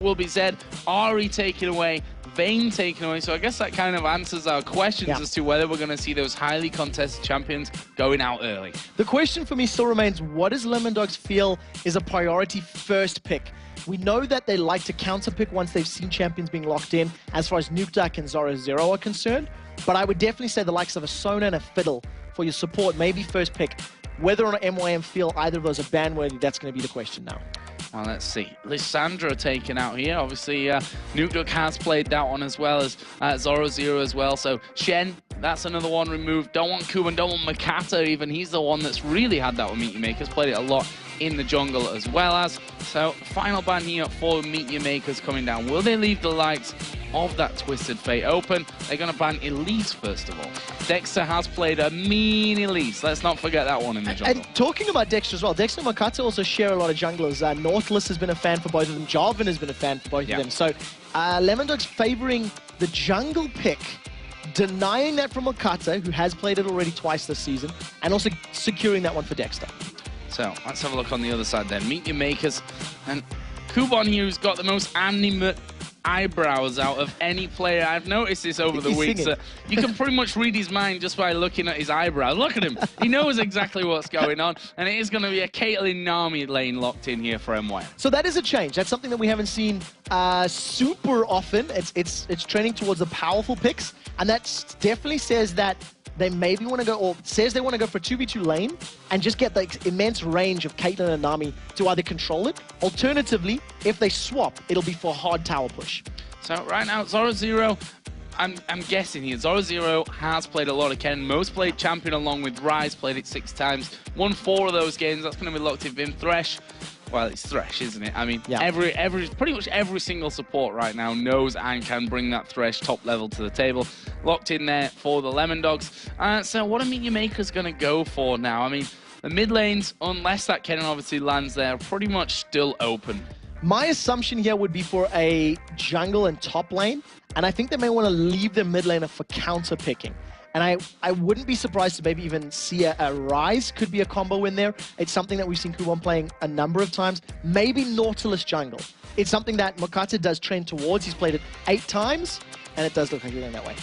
will be Zed, Ari taken away, Vayne taken away. So I guess that kind of answers our questions as to whether we're going to see those highly contested champions going out early. The question for me still remains, what does LemonDogs feel is a priority first pick? We know that they like to counter pick once they've seen champions being locked in as far as NukeDuck and Zoro are concerned. But I would definitely say the likes of a Sona and a Fiddle for your support, maybe first pick. Whether or not MYM feel either of those are ban-worthy, that's going to be the question now. Well, let's see. Lissandra taken out here. Obviously, NukeDuck has played that one as well as Zoro Zero as well. So Shen, that's another one removed. Don't want Kuban, don't want Makata even. He's the one that's really had that with Meet Your Makers. Played it a lot in the jungle as well as. So final ban here for Meet Your Makers coming down. Will they leave the likes of that Twisted Fate open? They're going to ban Elise first of all. Dexter has played a mean Elise. Let's not forget that one in the jungle. And talking about Dexter as well, Dexter and Makata also share a lot of junglers. Nautilus has been a fan for both of them. Jarvan has been a fan for both of them. So LemonDogs favoring the jungle pick, denying that from Makata, who has played it already twice this season, and also securing that one for Dexter. So let's have a look on the other side then. Meet Your Makers. And Kuban here, who's got the most animate eyebrows out of any player. I've noticed this over the weeks. You can pretty much read his mind just by looking at his eyebrows. Look at him. He knows exactly what's going on. And it is going to be a Caitlyn Nami lane locked in here for MYM. So that is a change. That's something that we haven't seen super often. It's trending towards the powerful picks. And that definitely says that they maybe want to go, or says they want to go for a 2v2 lane and just get the immense range of Caitlyn and Nami to either control it. Alternatively, if they swap, it'll be for a hard tower push. So right now, Zoro Zero, I'm guessing here, Zoro Zero has played a lot of Ken. Most played champion along with Rise, played it 6 times. Won 4 of those games. That's going to be locked in Thresh. Well, it's Thresh, isn't it? I mean, pretty much every single support right now knows and can bring that Thresh top level to the table. Locked in there for the LemonDogs. So what are Meet Your Makers going to go for now? I mean, the mid lanes, unless that Kennen obviously lands there, are pretty much still open. My assumption here would be for a jungle and top lane, and I think they may want to leave their mid laner for counter picking. And I wouldn't be surprised to maybe even see a Rise could be a combo in there. It's something that we've seen Kuban playing a number of times. Maybe Nautilus jungle. It's something that Makata does trend towards. He's played it 8 times, and it does look like he's going that way.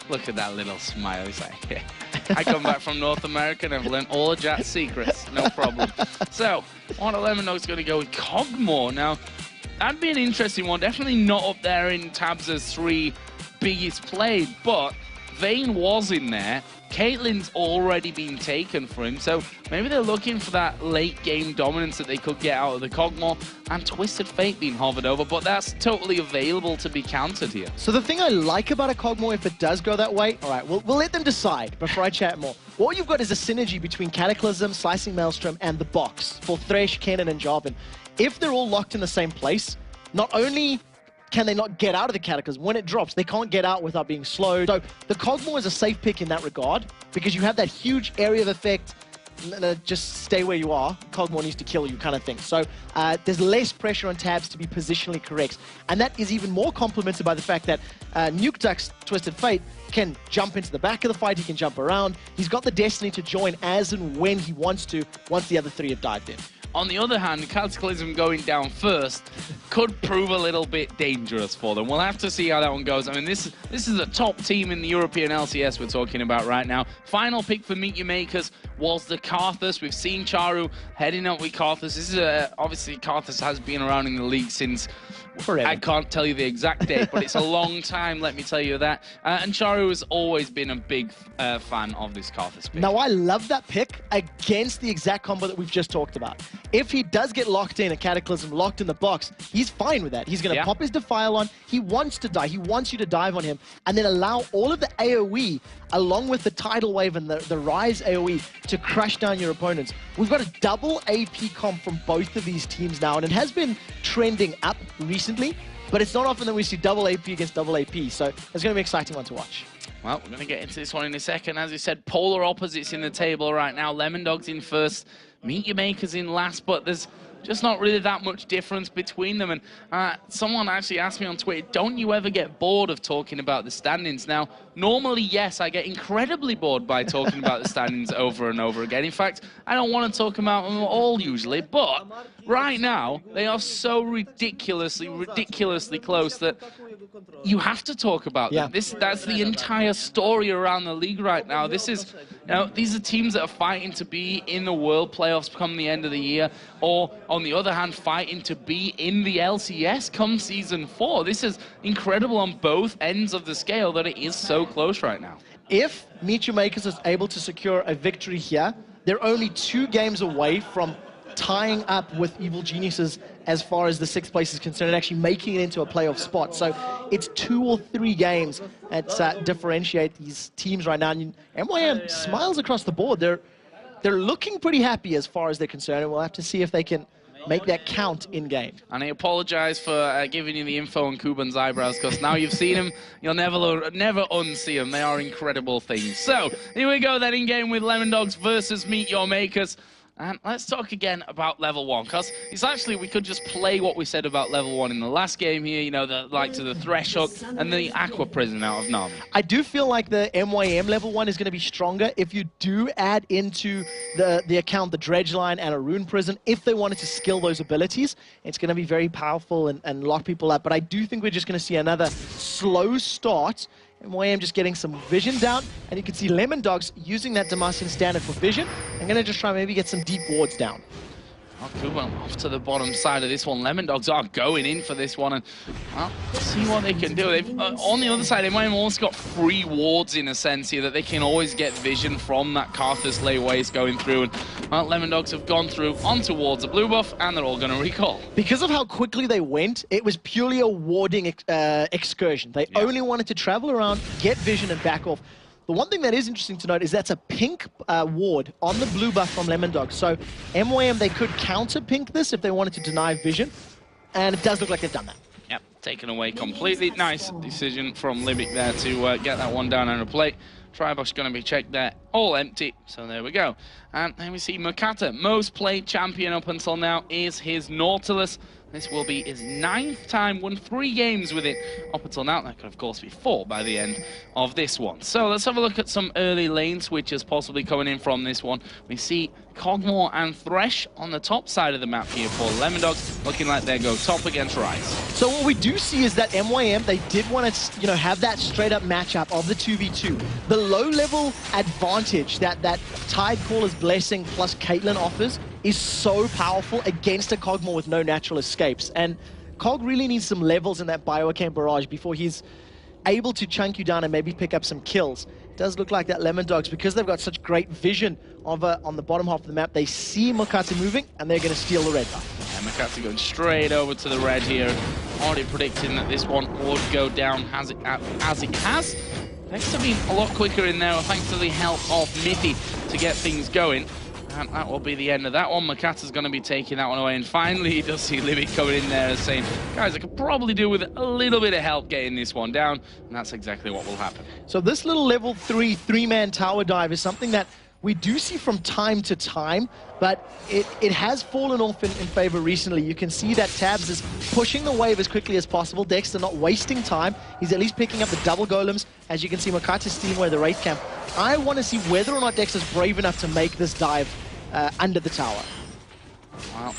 Look at that little smile. He's like, yeah. I come back from North America and I've learned all of Jack's secrets. No problem. So, on LemonDogs going to go with Kog'Maw. Now, that'd be an interesting one. Definitely not up there in Tabs' 3 biggest played, but Vayne was in there. Caitlyn's already been taken for him, so maybe they're looking for that late game dominance that they could get out of the Kog'Maw, and Twisted Fate being hovered over, but that's totally available to be countered here. So the thing I like about a Kog'Maw, if it does go that way, all right, we'll let them decide before I chat more. What you've got is a synergy between Cataclysm, Slicing Maelstrom, and the box for Thresh, Kennen, and Jarvan. If they're all locked in the same place, not only can they not get out of the Cataclysm, when it drops, they can't get out without being slowed. So the Kog'Maw is a safe pick in that regard, because you have that huge area of effect, just stay where you are, Kog'Maw needs to kill you kind of thing. So there's less pressure on Tabs to be positionally correct. And that is even more complemented by the fact that NukeDuck's Twisted Fate can jump into the back of the fight, he can jump around. He's got the destiny to join as and when he wants to, once the other 3 have dived in. On the other hand, Cataclysm going down first could prove a little bit dangerous for them. We'll have to see how that one goes. I mean, this is a top team in the European LCS we're talking about right now. Final pick for Meet Your Makers was the Karthus. We've seen Charu heading up with Karthus. This is obviously Karthus has been around in the league since forever. I can't tell you the exact date, but it's a long time, let me tell you that. And Charu has always been a big fan of this Karthus pick. Now, I love that pick against the exact combo that we've just talked about. If he does get locked in, a Cataclysm locked in the box, he's fine with that. He's going to pop his Defile on. He wants to die. He wants you to dive on him, and then allow all of the AoE, along with the Tidal Wave and the Rise AoE, to crush down your opponents. We've got a double AP comp from both of these teams now, and it has been trending up recently, but it's not often that we see double AP against double AP, so it's going to be an exciting one to watch. Well, we're going to get into this one in a second. As you said, polar opposites in the table right now. LemonDogs in first, Meet Your Makers in last, but there's just not really that much difference between them. And someone actually asked me on Twitter, don't you ever get bored of talking about the standings? Now, normally, yes, I get incredibly bored by talking about the standings over and over again. In fact, I don't want to talk about them all usually, but right now, they are so ridiculously close that you have to talk about them. That's the entire story around the league right now. This is, these are teams that are fighting to be in the World Playoffs come the end of the year, or on the other hand, fighting to be in the LCS come Season 4. This is incredible on both ends of the scale that it is so close right now. If MYM is able to secure a victory here, they're only 2 games away from tying up with Evil Geniuses as far as the 6th place is concerned and actually making it into a playoff spot. So it's 2 or 3 games that differentiate these teams right now. And MYM smiles across the board. They're looking pretty happy as far as they're concerned, and we'll have to see if they can make that count in-game. And I apologize for giving you the info on Kuban's eyebrows, because now you've seen him, you'll never unsee them. They are incredible things. So, here we go then in-game with LemonDogs versus Meet Your Makers. And let's talk again about level 1, because it's actually, we could just play what we said about level 1 in the last game here, the likes of the Thresh Hook and the Aqua Prison out of Nami. I do feel like the MYM level 1 is going to be stronger if you do add into the account the Dredge Line and a Rune Prison. If they wanted to skill those abilities, it's going to be very powerful and lock people up. But I do think we're just going to see another slow start. MYM just getting some vision down, and you can see LemonDogs using that Demacian standard for vision. I'm going to just try maybe get some deep wards down. Kuban off to the bottom side of this one. LemonDogs are going in for this one, and well, see what they can do. They've, on the other side, they might have also got 3 wards in a sense here that they can always get vision from that Karthus lay waste going through. And well, LemonDogs have gone through on towards the blue buff, and they're all going to recall. Because of how quickly they went, it was purely a warding excursion. They only wanted to travel around, get vision, and back off. The one thing that is interesting to note is that's a pink ward on the blue buff from LemonDogs. So MYM, they could counter pink this if they wanted to deny vision, and it does look like they've done that. Yep, taken away completely. Nice decision from Libic there to get that one down on a plate. Tribosh going to be checked there, all empty, so there we go. And then we see Makata, most played champion up until now is his Nautilus. This will be his 9th time, won 3 games with it up until now. That could, of course, be 4 by the end of this one. So let's have a look at some early lane switches possibly coming in from this one. We see Kog'Maw and Thresh on the top side of the map here for LemonDogs, looking like they go top against Rise. So what we do see is that MYM, they did want to, have that straight-up matchup of the 2v2. The low-level advantage that Tidecaller's Blessing plus Caitlyn offers is so powerful against a Kog'Maw with no natural escapes. And Kog really needs some levels in that Bioarcane Barrage before he's able to chunk you down and maybe pick up some kills. It does look like that LemonDogs, because they've got such great vision of on the bottom half of the map, they see Makata moving, and they're going to steal the red buff. Yeah, Makata going straight over to the red here, already predicting that this one would go down as it has. Thanks to being a lot quicker in there, thanks to the help of Mithy to get things going. And that will be the end of that one. Makata's going to be taking that one away. And finally, he does see Libby coming in there and saying, guys, I could probably do with a little bit of help getting this one down. And that's exactly what will happen. So this little level 3-man tower dive is something that we do see from time to time, but it has fallen off in favor recently. You can see that Tabs is pushing the wave as quickly as possible. Dexter not wasting time. He's at least picking up the double golems. As you can see, Makata's stealing away the Wraith Camp. I want to see whether or not Dexter's brave enough to make this dive under the tower. Well,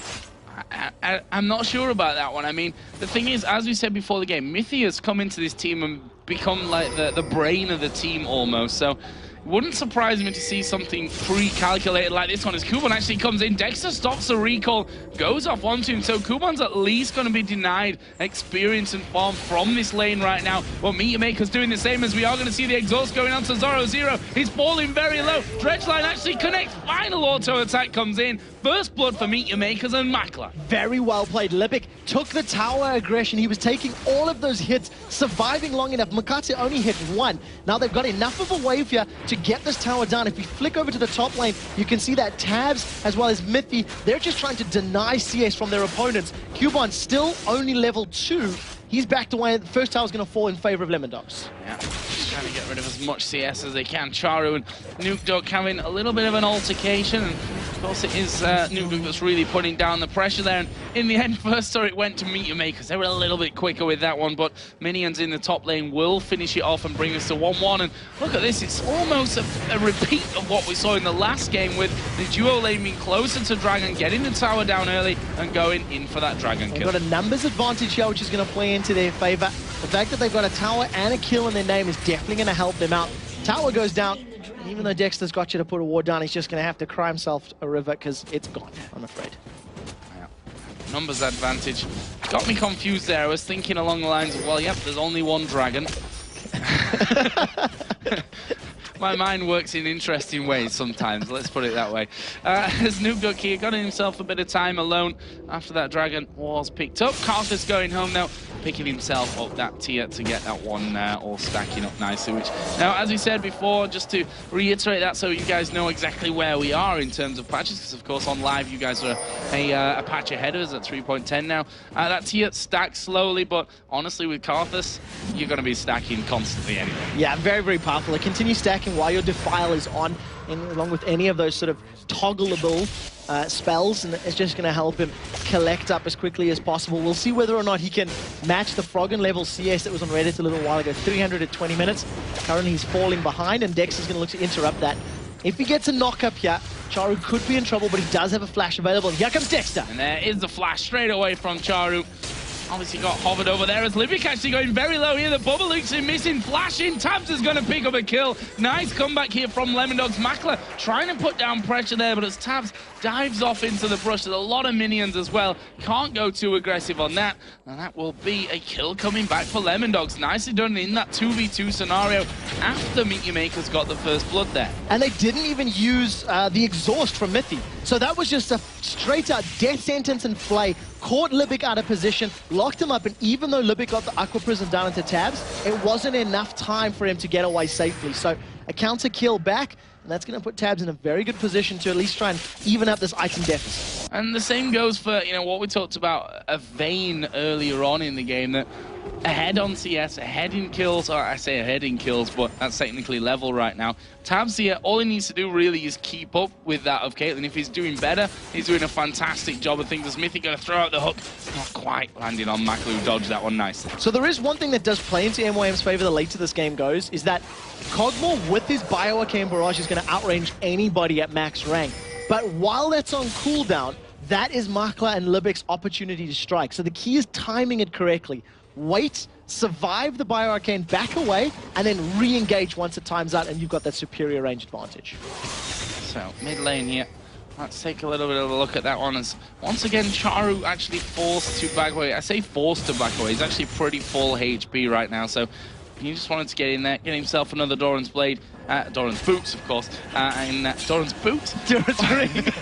I'm not sure about that one. I mean, the thing is, as we said before the game, Mithy has come into this team and become like the brain of the team almost. So wouldn't surprise me to see something pre-calculated like this one as Kuban actually comes in. Dexter stops the recall, goes off onto him, so Kuban's at least going to be denied experience and farm from this lane right now. Well, Meet Your Maker's doing the same, as we are going to see the exhaust going on to Zoro. He's falling very low. Dredge Line actually connects. Final auto attack comes in. First blood for Meet Your Makers and Makla. Very well played. Libic took the tower aggression. He was taking all of those hits, surviving long enough. Makata only hit 1. Now they've got enough of a wave here to get this tower down. If we flick over to the top lane, you can see that Tabs as well as Mithy, they're just trying to deny CS from their opponents. Kuban still only level 2. He's backed away. The first tower's going to fall in favor of LemonDogs. Yeah. trying to get rid of as much CS as they can. Charu and NukeDog having a little bit of an altercation, and of course it is NukeDog that's really putting down the pressure there. And in the end, first story it went to MYM. They were a little bit quicker with that one, but Minions in the top lane will finish it off and bring us to 1-1. And look at this, it's almost a repeat of what we saw in the last game, with the duo lane being closer to Dragon, getting the tower down early and going in for that Dragon kill. They've got a numbers advantage here, which is going to play into their favor. The fact that they've got a tower and a kill in their name is definitely going to help them out. Tower goes down. Even though Dexter's got you to put a ward down, he's just going to have to cry himself a river because it's gone, I'm afraid. Yeah. Numbers advantage. Got me confused there. I was thinking along the lines of, well, yep, there's only one Dragon. My mind works in interesting ways sometimes, let's put it that way. As NukeDog here got himself a bit of time alone after that Dragon was picked up. Carthus going home now, picking himself up that tier to get that one all stacking up nicely. Which, now, as we said before, just to reiterate that so you guys know exactly where we are in terms of patches, because of course on live you guys are a patch ahead of us at 3.10 now. That tier stacks slowly, but honestly with Carthus, you're going to be stacking constantly anyway. Yeah, very, very powerful. It continues stacking while your Defile is on, along with any of those sort of toggleable spells, and it's just going to help him collect up as quickly as possible. We'll see whether or not he can match the Froggen level CS that was on Reddit a little while ago, 300 at 20 minutes. Currently he's falling behind, and Dex is going to look to interrupt that. If he gets a knock up here, Charu could be in trouble, but he does have a flash available. Here comes Dexter. And there is the flash straight away from Charu. Obviously got hovered over there as Libic actually going very low here. The bubble looks in, missing, flashing. Tabs is going to pick up a kill. Nice comeback here from LemonDogs. Makler trying to put down pressure there, but as Tabs dives off into the brush, there's a lot of minions as well. Can't go too aggressive on that. And that will be a kill coming back for LemonDogs. Nicely done in that 2v2 scenario after Meteor Maker's got the first blood there. And they didn't even use the exhaust from Mithy. So that was just a straight out death sentence and flay. Caught Libic out of position, locked him up, and even though Libic got the Aqua Prism down into Tabs, it wasn't enough time for him to get away safely. So a counter kill back, and that's going to put Tabs in a very good position to at least try and even up this item deficit. And the same goes for, you know, what we talked about a Vayne earlier on in the game, that ahead on CS, ahead in kills, or I say ahead in kills, but that's technically level right now. Tabs here, all he needs to do really is keep up with that of Caitlyn. If he's doing better, he's doing a fantastic job of things. As Mythic going to throw out the hook, not quite landing on Makler, who dodged that one nicely. So there is one thing that does play into MYM's favor the later this game goes, is that Cogmore with his Bioarcane Barrage is going to outrange anybody at max rank. But while that's on cooldown, that is Makler and Libic's opportunity to strike. So the key is timing it correctly. Wait, survive the Bioarcane, back away, and then re-engage once it times out, and you've got that superior range advantage. So, mid lane here. Let's take a little bit of a look at that one. As once again, Charu actually forced to back away. I say forced to back away. He's actually pretty full HP right now, so he just wanted to get in there, get himself another Doran's Blade. Doran's Boots, of course. And Doran's Boot? Doran's Ring.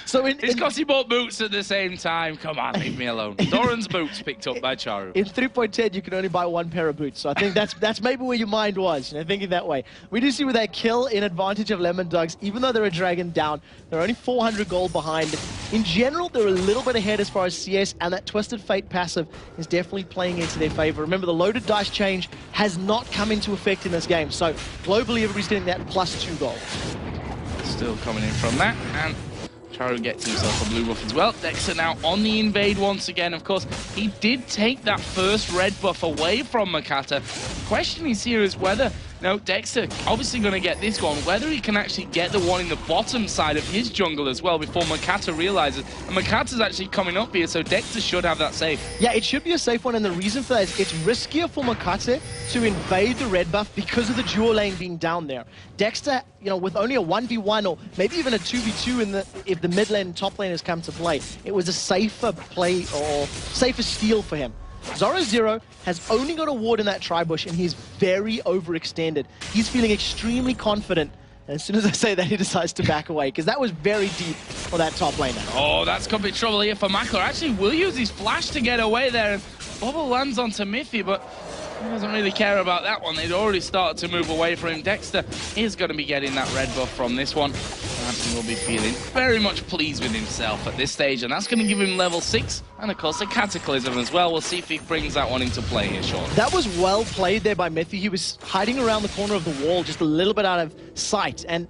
So it's because he bought boots at the same time. Come on, leave me alone. Doran's Boots picked up by Charu. In 3.10, you can only buy one pair of boots. So I think that's maybe where your mind was, you know, thinking that way. We do see with that kill in advantage of LemonDogs, even though they're a Dragon down, they're only 400 gold behind. In general, they're a little bit ahead as far as CS, and that Twisted Fate passive is definitely playing into their favor. Remember, the loaded dice change has not come into effect in this game. So globally, everybody's getting that +2 gold. Still coming in from that, and Charu gets himself a blue buff as well. Dexter now on the invade once again. Of course, he did take that first red buff away from Makata. The question is here is whether, no, Dexter obviously going to get this one, whether he can actually get the one in the bottom side of his jungle as well before Makata realizes. And Makata's actually coming up here, so Dexter should have that safe. Yeah, it should be a safe one, and the reason for that is it's riskier for Makata to invade the red buff because of the dual lane being down there. Dexter, you know, with only a 1v1 or maybe even a 2v2 if the mid lane and top lane has come to play, it was a safer play or safer steal for him. Zoro has only got a ward in that tri-bush, and he's very overextended. He's feeling extremely confident, and as soon as I say that, he decides to back away, because that was very deep for that top laner. Oh, that's could be trouble here for Makler. Actually, will use his flash to get away there, and bubble lands onto Mithy, but he doesn't really care about that one. They'd already started to move away from him. Dexter is going to be getting that red buff from this one. Anthony will be feeling very much pleased with himself at this stage, and that's going to give him level 6, and of course a Cataclysm as well. We'll see if he brings that one into play here shortly. That was well played there by Mithy. He was hiding around the corner of the wall, just a little bit out of sight, and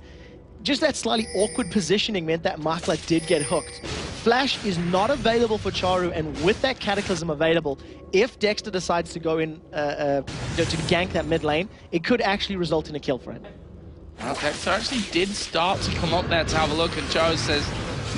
just that slightly awkward positioning meant that Makla did get hooked. Flash is not available for Charu, and with that Cataclysm available, if Dexter decides to go in to gank that mid lane, it could actually result in a kill for him. Okay, so actually did start to come up there to have a look, and Charu says,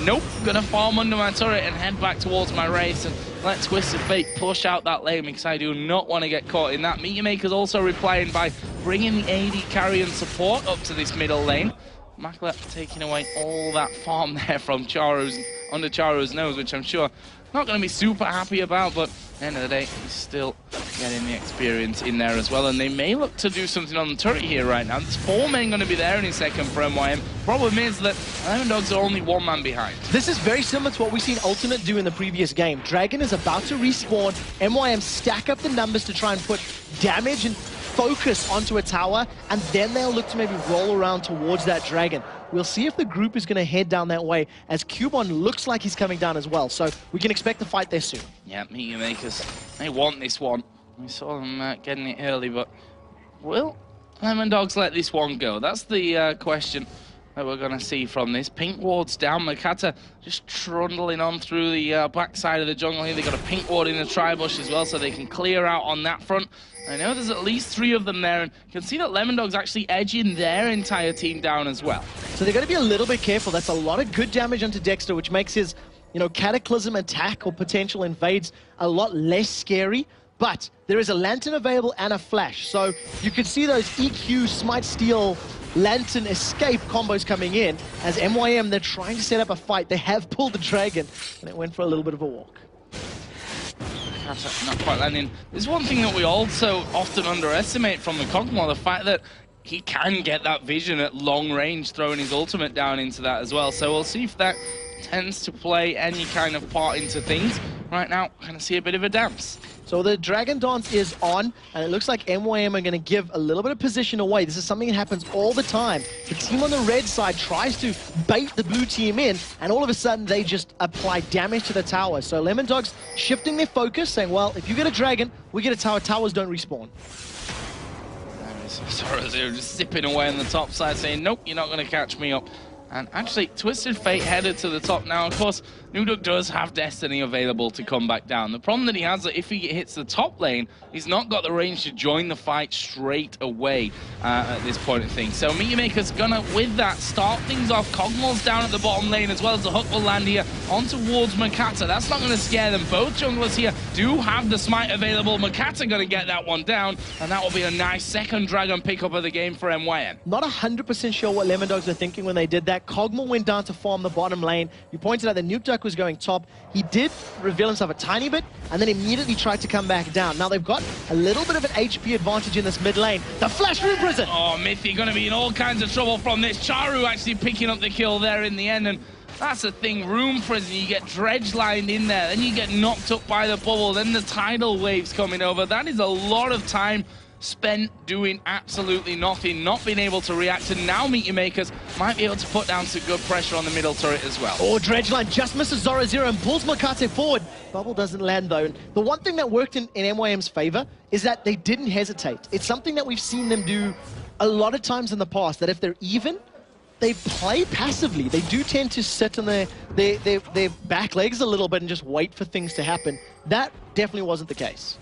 nope, gonna farm under my turret and head back towards my race and let Twisted Fate push out that lane because I do not want to get caught in that. Meteor Maker's also replying by bringing the AD carry and support up to this middle lane. Makla taking away all that farm there from under Charu's nose, which I'm sure not going to be super happy about, but at the end of the day, he's still getting the experience in there as well, and they may look to do something on the turret here right now. There's 4 men going to be there in a second for MYM. Problem is that LemonDogs are only 1 man behind. This is very similar to what we've seen Ultimate do in the previous game. Dragon is about to respawn, MYM stack up the numbers to try and put damage and focus onto a tower, and then they'll look to maybe roll around towards that Dragon. We'll see if the group is going to head down that way, as Cubon looks like he's coming down as well, so we can expect a fight there soon. Yeah, Meteor Makers, they want this one. We saw them getting it early, but will LemonDogs let this one go? That's the question that we're going to see from this. Pink ward's down. Makata just trundling on through the back side of the jungle here. They've got a pink ward in the tri-bush as well, so they can clear out on that front. I know there's at least 3 of them there, and you can see that LemonDogs actually edging their entire team down as well. So they're going to be a little bit careful. That's a lot of good damage onto Dexter, which makes his, Cataclysm attack or potential invades a lot less scary. But there is a Lantern available and a Flash, so you can see those EQ, Smite, Steal, Lantern, Escape combos coming in. As MYM, they're trying to set up a fight. They have pulled the Dragon, and it went for a little bit of a walk. Not quite landing. There's one thing that we also often underestimate from the Kog'Maw, the fact that he can get that vision at long range, throwing his ultimate down into that as well. So we'll see if that tends to play any kind of part into things. Right now, we're going to see a bit of a dance. So the Dragon Dance is on, and it looks like MYM are going to give a little bit of position away. This is something that happens all the time. The team on the red side tries to bait the blue team in, and all of a sudden they just apply damage to the tower. So LemonDogs shifting their focus, saying, well, if you get a Dragon, we get a tower. Towers don't respawn. Sorry, they're just zipping away on the top side, saying, nope, you're not going to catch me up. And actually, Twisted Fate headed to the top now. Of course, Nuduk does have Destiny available to come back down. The problem that he has is that if he hits the top lane, he's not got the range to join the fight straight away at this point of things. So Meteor Maker's gonna, with that, start things off. Kog'Maw's down at the bottom lane as well, as the hook will land here on towards Makata. That's not gonna scare them. Both junglers here do have the smite available. Makata gonna get that one down, and that will be a nice second Dragon pickup of the game for MYM. Not 100% sure what LemonDogs were thinking when they did that. Kog'Maw went down to farm the bottom lane. You pointed out that Nukduck was going top. He did reveal himself a tiny bit, and then immediately tried to come back down. Now they've got a little bit of an HP advantage in this mid lane. The Flash Room Prison! Oh, Mithy going to be in all kinds of trouble from this. Charu actually picking up the kill there in the end, and that's the thing, Room Prison, you get dredge lined in there, then you get knocked up by the bubble, then the tidal waves coming over. That is a lot of time spent doing absolutely nothing, not being able to react, and now Meteor Makers might be able to put down some good pressure on the middle turret as well. Oh, Dredgeline just misses Zora Zero and pulls Makate forward. Bubble doesn't land though. And the one thing that worked in MYM's favor is that they didn't hesitate. It's something that we've seen them do a lot of times in the past, that if they're even, they play passively. They do tend to sit on their back legs a little bit and just wait for things to happen. That definitely wasn't the case.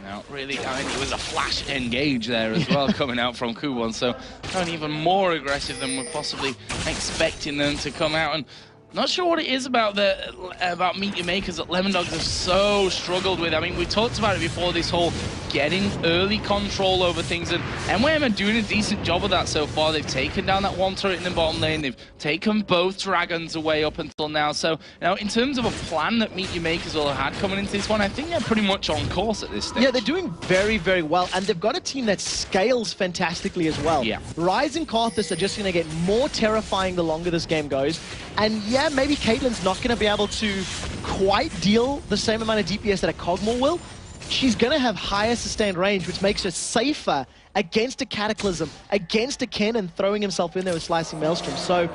No, really, I mean, it was a flash engage there as well coming out from Kubon, so going even more aggressive than we're possibly expecting them to come out. And not sure what it is about Meteor Makers that LemonDogs have so struggled with. I mean, we talked about it before, this whole getting early control over things, and MYM are doing a decent job of that so far. They've taken down that one turret in the bottom lane, they've taken both dragons away up until now. So, you know, in terms of a plan that Meteor Makers will have had coming into this one, I think they're pretty much on course at this stage. Yeah, they're doing very, very well, and they've got a team that scales fantastically as well. Yeah. Ryze and Karthus are just going to get more terrifying the longer this game goes, and yeah, maybe Caitlyn's not going to be able to quite deal the same amount of DPS that a Kog'Maw will. She's going to have higher sustained range, which makes her safer against a Cataclysm, against a Kennen throwing himself in there with Slicing Maelstrom. So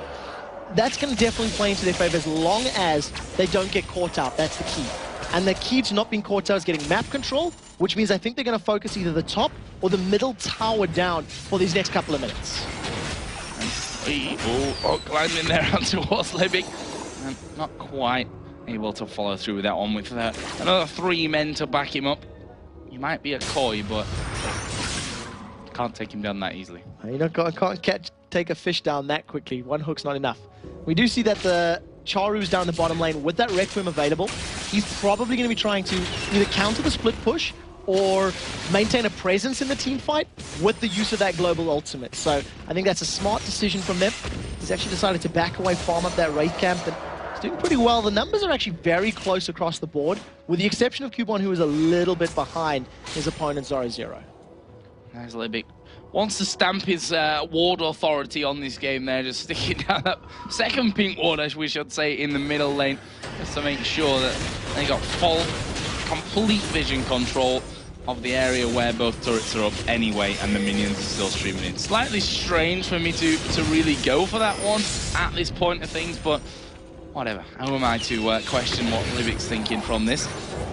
that's going to definitely play into their favor as long as they don't get caught out. That's the key. And the key to not being caught out is getting map control, which means I think they're going to focus either the top or the middle tower down for these next couple of minutes. Climbing there onto towards Libic. And not quite able to follow through with that one with another 3 men to back him up. He might be a coy, but can't take him down that easily. You know, can't take a fish down that quickly. One hook's not enough. We do see that the Charu's down the bottom lane with that Requiem available. He's probably going to be trying to either counter the split push or maintain a presence in the team fight with the use of that global ultimate. So I think that's a smart decision from them. He's actually decided to back away, farm up that raid camp, and he's doing pretty well. The numbers are actually very close across the board, with the exception of Cubon, who is a little bit behind his opponent 0-0. There's Libic. Wants to stamp his ward authority on this game there, just sticking down that second pink ward, as we should say, in the middle lane, just to make sure that they got full, complete vision control of the area where both turrets are up anyway, and the minions are still streaming in. Slightly strange for me to really go for that one at this point of things, but whatever. How am I to question what Libic's thinking from this?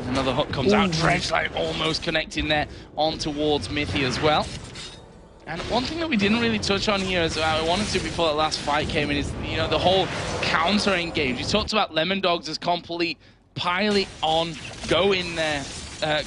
Another hook comes out, Dredge like almost connecting there on towards Mithy as well. And one thing that we didn't really touch on here, as I wanted to before the last fight came in, is, you know, the whole counter engage. You talked about LemonDogs as complete pilot on go in there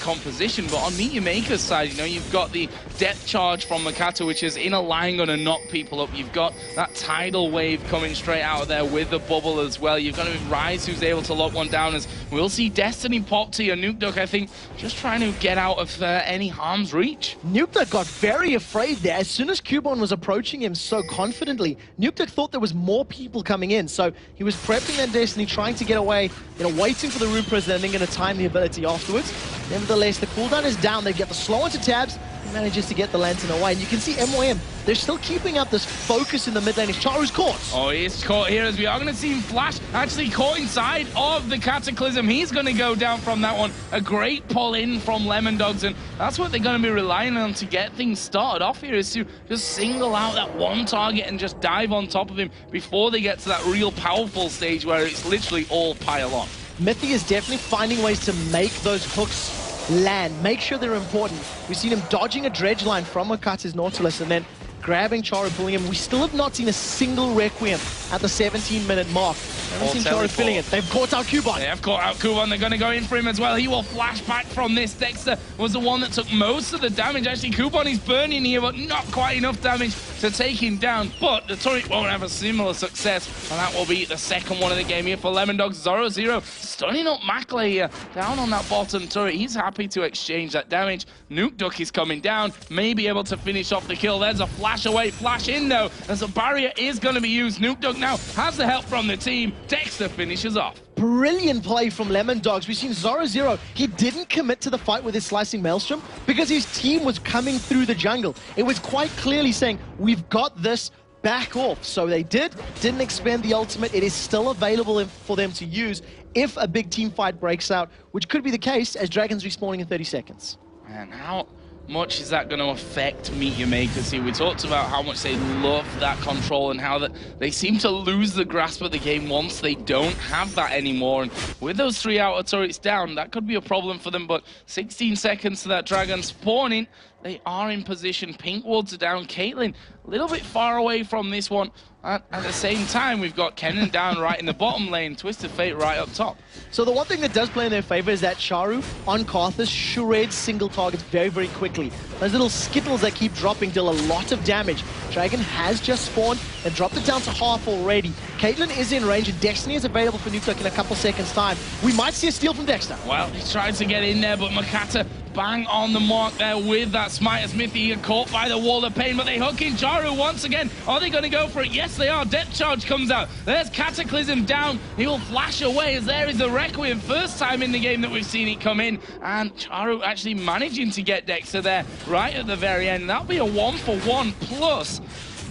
composition, but on Meet Your Maker's side, you know, you've got the depth charge from Makata, which is in a line going to knock people up. You've got that tidal wave coming straight out of there with the bubble as well. You've got Rise, who's able to lock one down, as we'll see Destiny pop to your Nukeduck, I think, just trying to get out of any harm's reach. Nukeduck got very afraid there. As soon as Cubon was approaching him so confidently, Nukeduck thought there was more people coming in, so he was prepping that Destiny, trying to get away, you know, waiting for the Rune Prison, and then going to time the ability afterwards. Nevertheless, the cooldown is down. They get the slow onto tabs. He manages to get the lantern away. And you can see MYM, they're still keeping up this focus in the mid lane. Charu's caught. Oh, he is caught here, as we are going to see him flash. Actually caught inside of the Cataclysm. He's going to go down from that one. A great pull in from LemonDogs, and that's what they're going to be relying on to get things started off here, is to just single out that one target and just dive on top of him before they get to that real powerful stage where it's literally all pile on. Mithy is definitely finding ways to make those hooks land, make sure they're important. We've seen him dodging a dredge line from Makata's Nautilus and then grabbing Charu, pulling him. We still have not seen a single Requiem at the 17-minute mark. I haven't seen Charu filling it. They've caught out Cubon. They have caught out Cubon. They're going to go in for him as well. He will flash back from this. Dexter was the one that took most of the damage. Actually, Cubon is burning here, but not quite enough damage to take him down. But the turret won't have a similar success, and that will be the second one of the game here for LemonDogs. 0-0. Stunning up Makla here, down on that bottom turret. He's happy to exchange that damage. Nukeduck is coming down, may be able to finish off the kill. There's a flash away, flash in though, as a barrier is going to be used. Nukeduck now has the help from the team. Dexter finishes off. Brilliant play from LemonDogs. We've seen 0-0. He didn't commit to the fight with his Slicing Maelstrom because his team was coming through the jungle. It was quite clearly saying, we've got this, back off. So they didn't expend the ultimate. It is still available for them to use if a big team fight breaks out, which could be the case as Dragons respawning in 30 seconds. And how much is that going to affect Meet Your Makers here? We talked about how much they love that control and how that they seem to lose the grasp of the game once they don't have that anymore. And with those 3 outer turrets down, that could be a problem for them. But 16 seconds to that Dragon spawning. They are in position. Pink wards are down. Caitlyn a little bit far away from this one. At the same time, we've got Kennen down right in the bottom lane. Twisted Fate right up top. So the one thing that does play in their favor is that Charu on Karthus shreds single targets very, very quickly. Those little skittles that keep dropping deal a lot of damage. Dragon has just spawned and dropped it down to half already. Caitlyn is in range and Destiny is available for Nukeduck in a couple seconds time. We might see a steal from Dexter. Well, he tried to get in there, but Makata bang on the mark there with that smite as Mithy caught by the wall of pain, but they hook in Charu once again. Are they going to go for it? Yes, they are. Depth charge comes out. There's Cataclysm down. He will flash away as there is the Requiem. First time in the game that we've seen it come in, and Charu actually managing to get Dexter there right at the very end. That'll be a 1-for-1 plus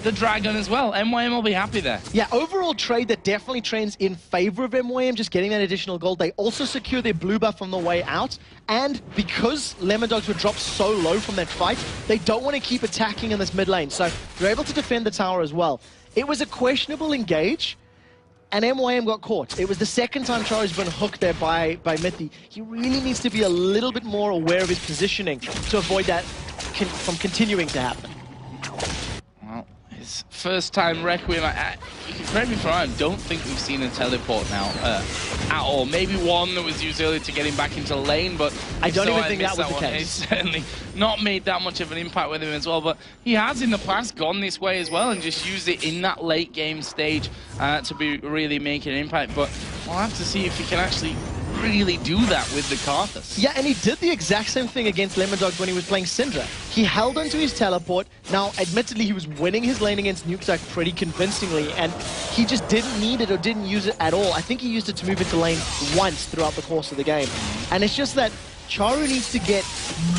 the Dragon as well. MYM will be happy there. Yeah, overall trade that definitely trends in favor of MYM, just getting that additional gold. They also secure their blue buff on the way out, and because LemonDogs were dropped so low from that fight, they don't want to keep attacking in this mid lane, so they're able to defend the tower as well. It was a questionable engage, and MYM got caught. It was the second time Charu's been hooked there by Mithi. He really needs to be a little bit more aware of his positioning to avoid that from continuing to happen. Well, his first time Requiem, you can correct me if I'm wrong, I don't think we've seen a teleport now at all. Maybe one that was used earlier to get him back into the lane, but I don't even think that was the case. It's certainly not made that much of an impact with him as well, but he has in the past gone this way as well and just used it in that late game stage to be really making an impact, but we'll have to see if he can actually really do that with the Karthus. Yeah, and he did the exact same thing against LemonDogs when he was playing Syndra. He held onto his teleport. Now, admittedly, he was winning his lane against NukeDuck pretty convincingly, and he just didn't need it or didn't use it at all. I think he used it to move into lane once throughout the course of the game. And it's just that Charu needs to get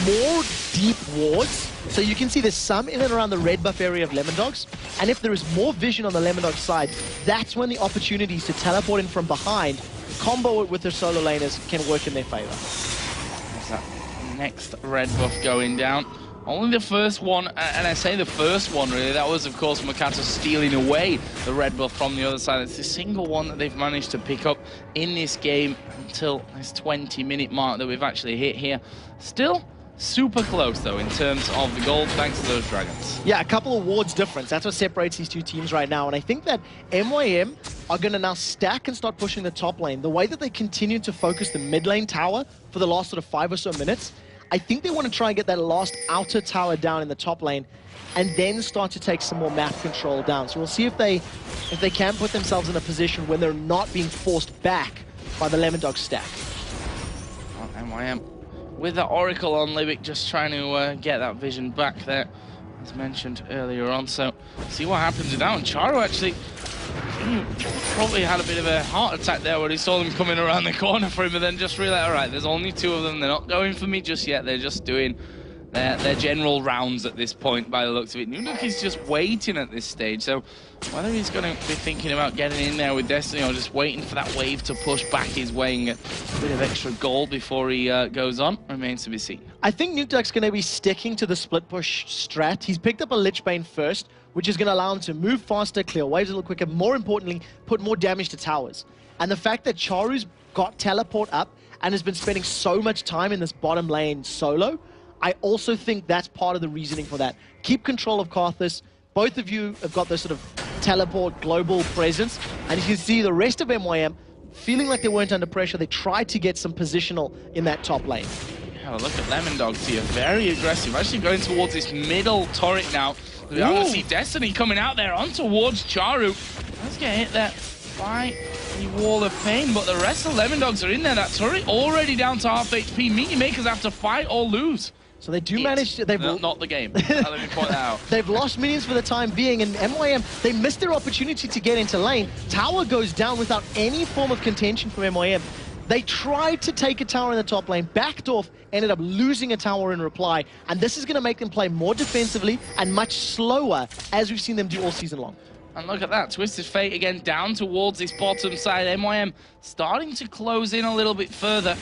more deep wards. So you can see there's some in and around the red buff area of LemonDogs. And if there is more vision on the LemonDogs side, that's when the opportunities to teleport in from behind, combo it with their solo laners, can work in their favor. There's that next red buff going down. Only the first one, and I say the first one really, that was of course Makato stealing away the red buff from the other side. It's the single one that they've managed to pick up in this game until this 20-minute mark that we've actually hit here. Still super close though in terms of the gold, thanks to those dragons. Yeah, a couple of wards difference. That's what separates these two teams right now. And I think that MYM are going to now stack and start pushing the top lane. The way that they continue to focus the mid lane tower for the last sort of 5 or so minutes, I think they want to try and get that last outer tower down in the top lane and then start to take some more map control down. So we'll see if they can put themselves in a position when they're not being forced back by the LemonDogs stack. Well, MYM with the Oracle on Libic, just trying to get that vision back there, as mentioned earlier on. So see what happens with that one. Charu actually probably had a bit of a heart attack there when he saw them coming around the corner for him, but then just realized, all right, there's only 2 of them. They're not going for me just yet. They're just doing their general rounds at this point by the looks of it. NukeDuck is just waiting at this stage. So whether he's going to be thinking about getting in there with Destiny or just waiting for that wave to push back his way and get a bit of extra gold before he goes on remains to be seen. I think NukeDuck's going to be sticking to the split push strat. He's picked up a Lich Bane first, which is going to allow him to move faster, clear waves a little quicker, more importantly, put more damage to towers. And the fact that Charu's got teleport up and has been spending so much time in this bottom lane solo, I also think that's part of the reasoning for that. Keep control of Karthus. Both of you have got this sort of teleport global presence, and you can see the rest of MYM feeling like they weren't under pressure. They tried to get some positional in that top lane. Yeah, look at LemonDogs here, very aggressive, actually going towards this middle turret now. We are going to see Destiny coming out there on towards Charu. Let's get hit there by the wall of pain, but the rest of LemonDogs are in there. That turret already down to half HP. Meaty Makers have to fight or lose. So they do manage to... Not the game. Let me point that out. They've lost minions for the time being, and MYM, they missed their opportunity to get into lane. Tower goes down without any form of contention from MYM. They tried to take a tower in the top lane, backed off, ended up losing a tower in reply, and this is going to make them play more defensively and much slower, as we've seen them do all season long. And look at that, Twisted Fate again down towards this bottom side. MYM starting to close in a little bit further.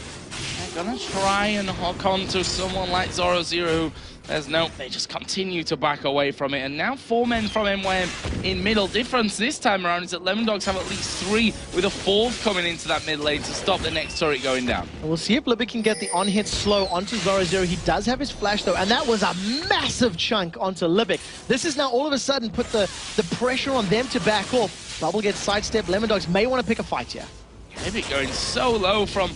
They're gonna try and hook on to someone like Zoro0, who they just continue to back away from it. And now 4 men from MYM in middle. Difference this time around is that LemonDogs have at least 3, with a 4th coming into that mid lane to stop the next turret going down. And we'll see if Libic can get the on-hit slow onto Zoro0. He does have his flash though, and that was a massive chunk onto Libic. This is now all of a sudden put the pressure on them to back off. Bubble gets sidestepped. LemonDogs may want to pick a fight here. Libic going so low from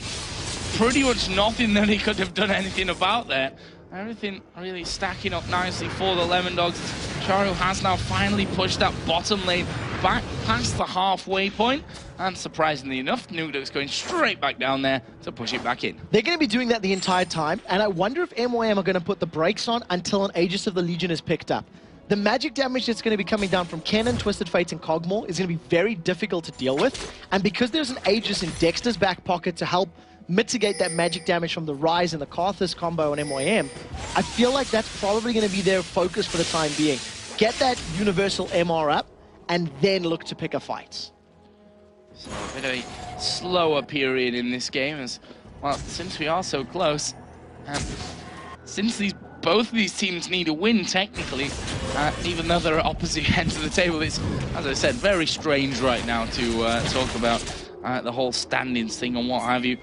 pretty much nothing that he could have done anything about there. Everything really stacking up nicely for the LemonDogs. Charu has now finally pushed that bottom lane back past the halfway point, and surprisingly enough, NukeDuck's going straight back down there to push it back in. They're going to be doing that the entire time, and I wonder if MYM are going to put the brakes on until an Aegis of the Legion is picked up. The magic damage that's going to be coming down from Kennen, Twisted Fate, and Kog'Maw is going to be very difficult to deal with, and because there's an Aegis in Dexter's back pocket to help mitigate that magic damage from the Rise and the Karthus combo on MYM, I feel like that's probably going to be their focus for the time being. Get that universal MR up, and then look to pick a fight. So a bit of a slower period in this game, as well, since we are so close, and since both of these teams need a win technically, even though they're at opposite ends of the table. It's, as I said, very strange right now to talk about the whole standings thing and what have you.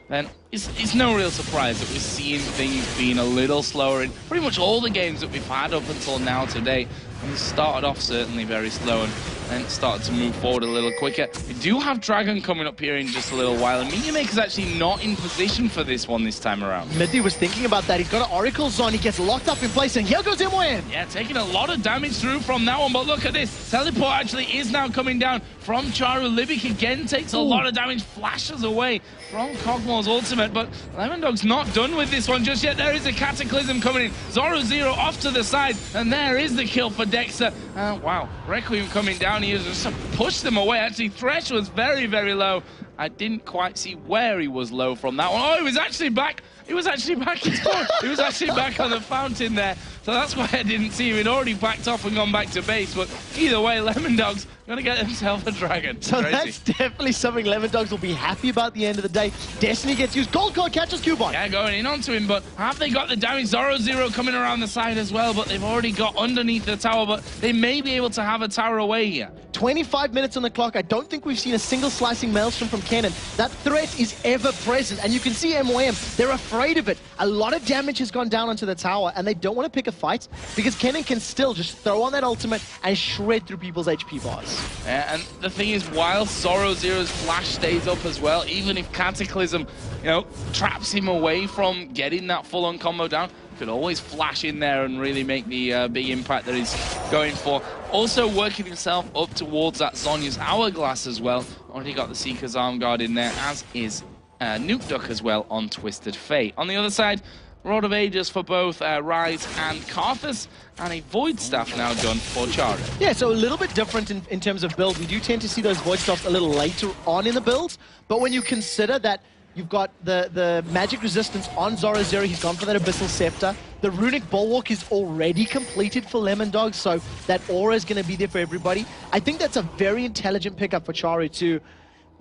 Then it's no real surprise that we're seeing things being a little slower in pretty much all the games that we've had up until now today. And we started off certainly very slow and then started to move forward a little quicker. We do have Dragon coming up here in just a little while, and MYM is actually not in position for this one this time around. Mithy was thinking about that. He's got an Oracle's on. He gets locked up in place, and here goes MYM. Yeah, taking a lot of damage through from that one, but look at this. Teleport actually is now coming down from Charu. Libic again takes a lot of damage, flashes away from Kog'Maw's ultimate, but LemonDogs not done with this one just yet. There is a Cataclysm coming in. Zoro off to the side, and there is the kill for Dexter. Wow, Requiem coming down here just to push them away. Actually, Thresh was very, very low. I didn't quite see where he was low from that one. Oh, he was actually back. He was actually back in spawn. He was actually back on the fountain there. So that's why I didn't see him. He'd already backed off and gone back to base. But either way, LemonDogs going to get themselves a dragon. So Crazy. that's definitely something LemonDogs will be happy about at the end of the day. Destiny gets used. Gold card catches Cubon. Yeah, going in onto him, but have they got the damage? Zoro coming around the side as well, but they've already got underneath the tower, but they may be able to have a tower away here. 25 minutes on the clock. I don't think we've seen a single slicing maelstrom from Kennen. That threat is ever present, and you can see MYM, they're afraid of it. A lot of damage has gone down onto the tower, and they don't want to pick a fight because Kennen can still just throw on that ultimate and shred through people's HP bars. Yeah, and the thing is, while Zoro's flash stays up as well, even if Cataclysm, you know, traps him away from getting that full-on combo down, could always flash in there and really make the big impact that he's going for. Also working himself up towards that Zhonya's Hourglass as well. Already got the Seeker's Arm Guard in there, as is Nukeduck as well on Twisted Fate. On the other side, Rod of Ages for both Ryze and Karthus, and a Void Staff now done for Charu. Yeah, so a little bit different in terms of build. We do tend to see those Void Staffs a little later on in the builds, but when you consider that you've got the magic resistance on Zoro, he's gone for that Abyssal Scepter. The Runic Bulwark is already completed for LemonDogs, so that aura is going to be there for everybody. I think that's a very intelligent pickup for Charu to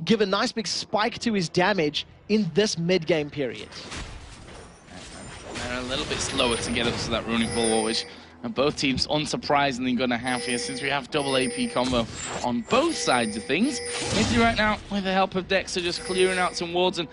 give a nice big spike to his damage in this mid-game period. They're a little bit slower to get up to that Runic Bulwark, which both teams unsurprisingly going to have here, since we have double AP combo on both sides of things. Mithy right now, with the help of Dexter, just clearing out some wards. And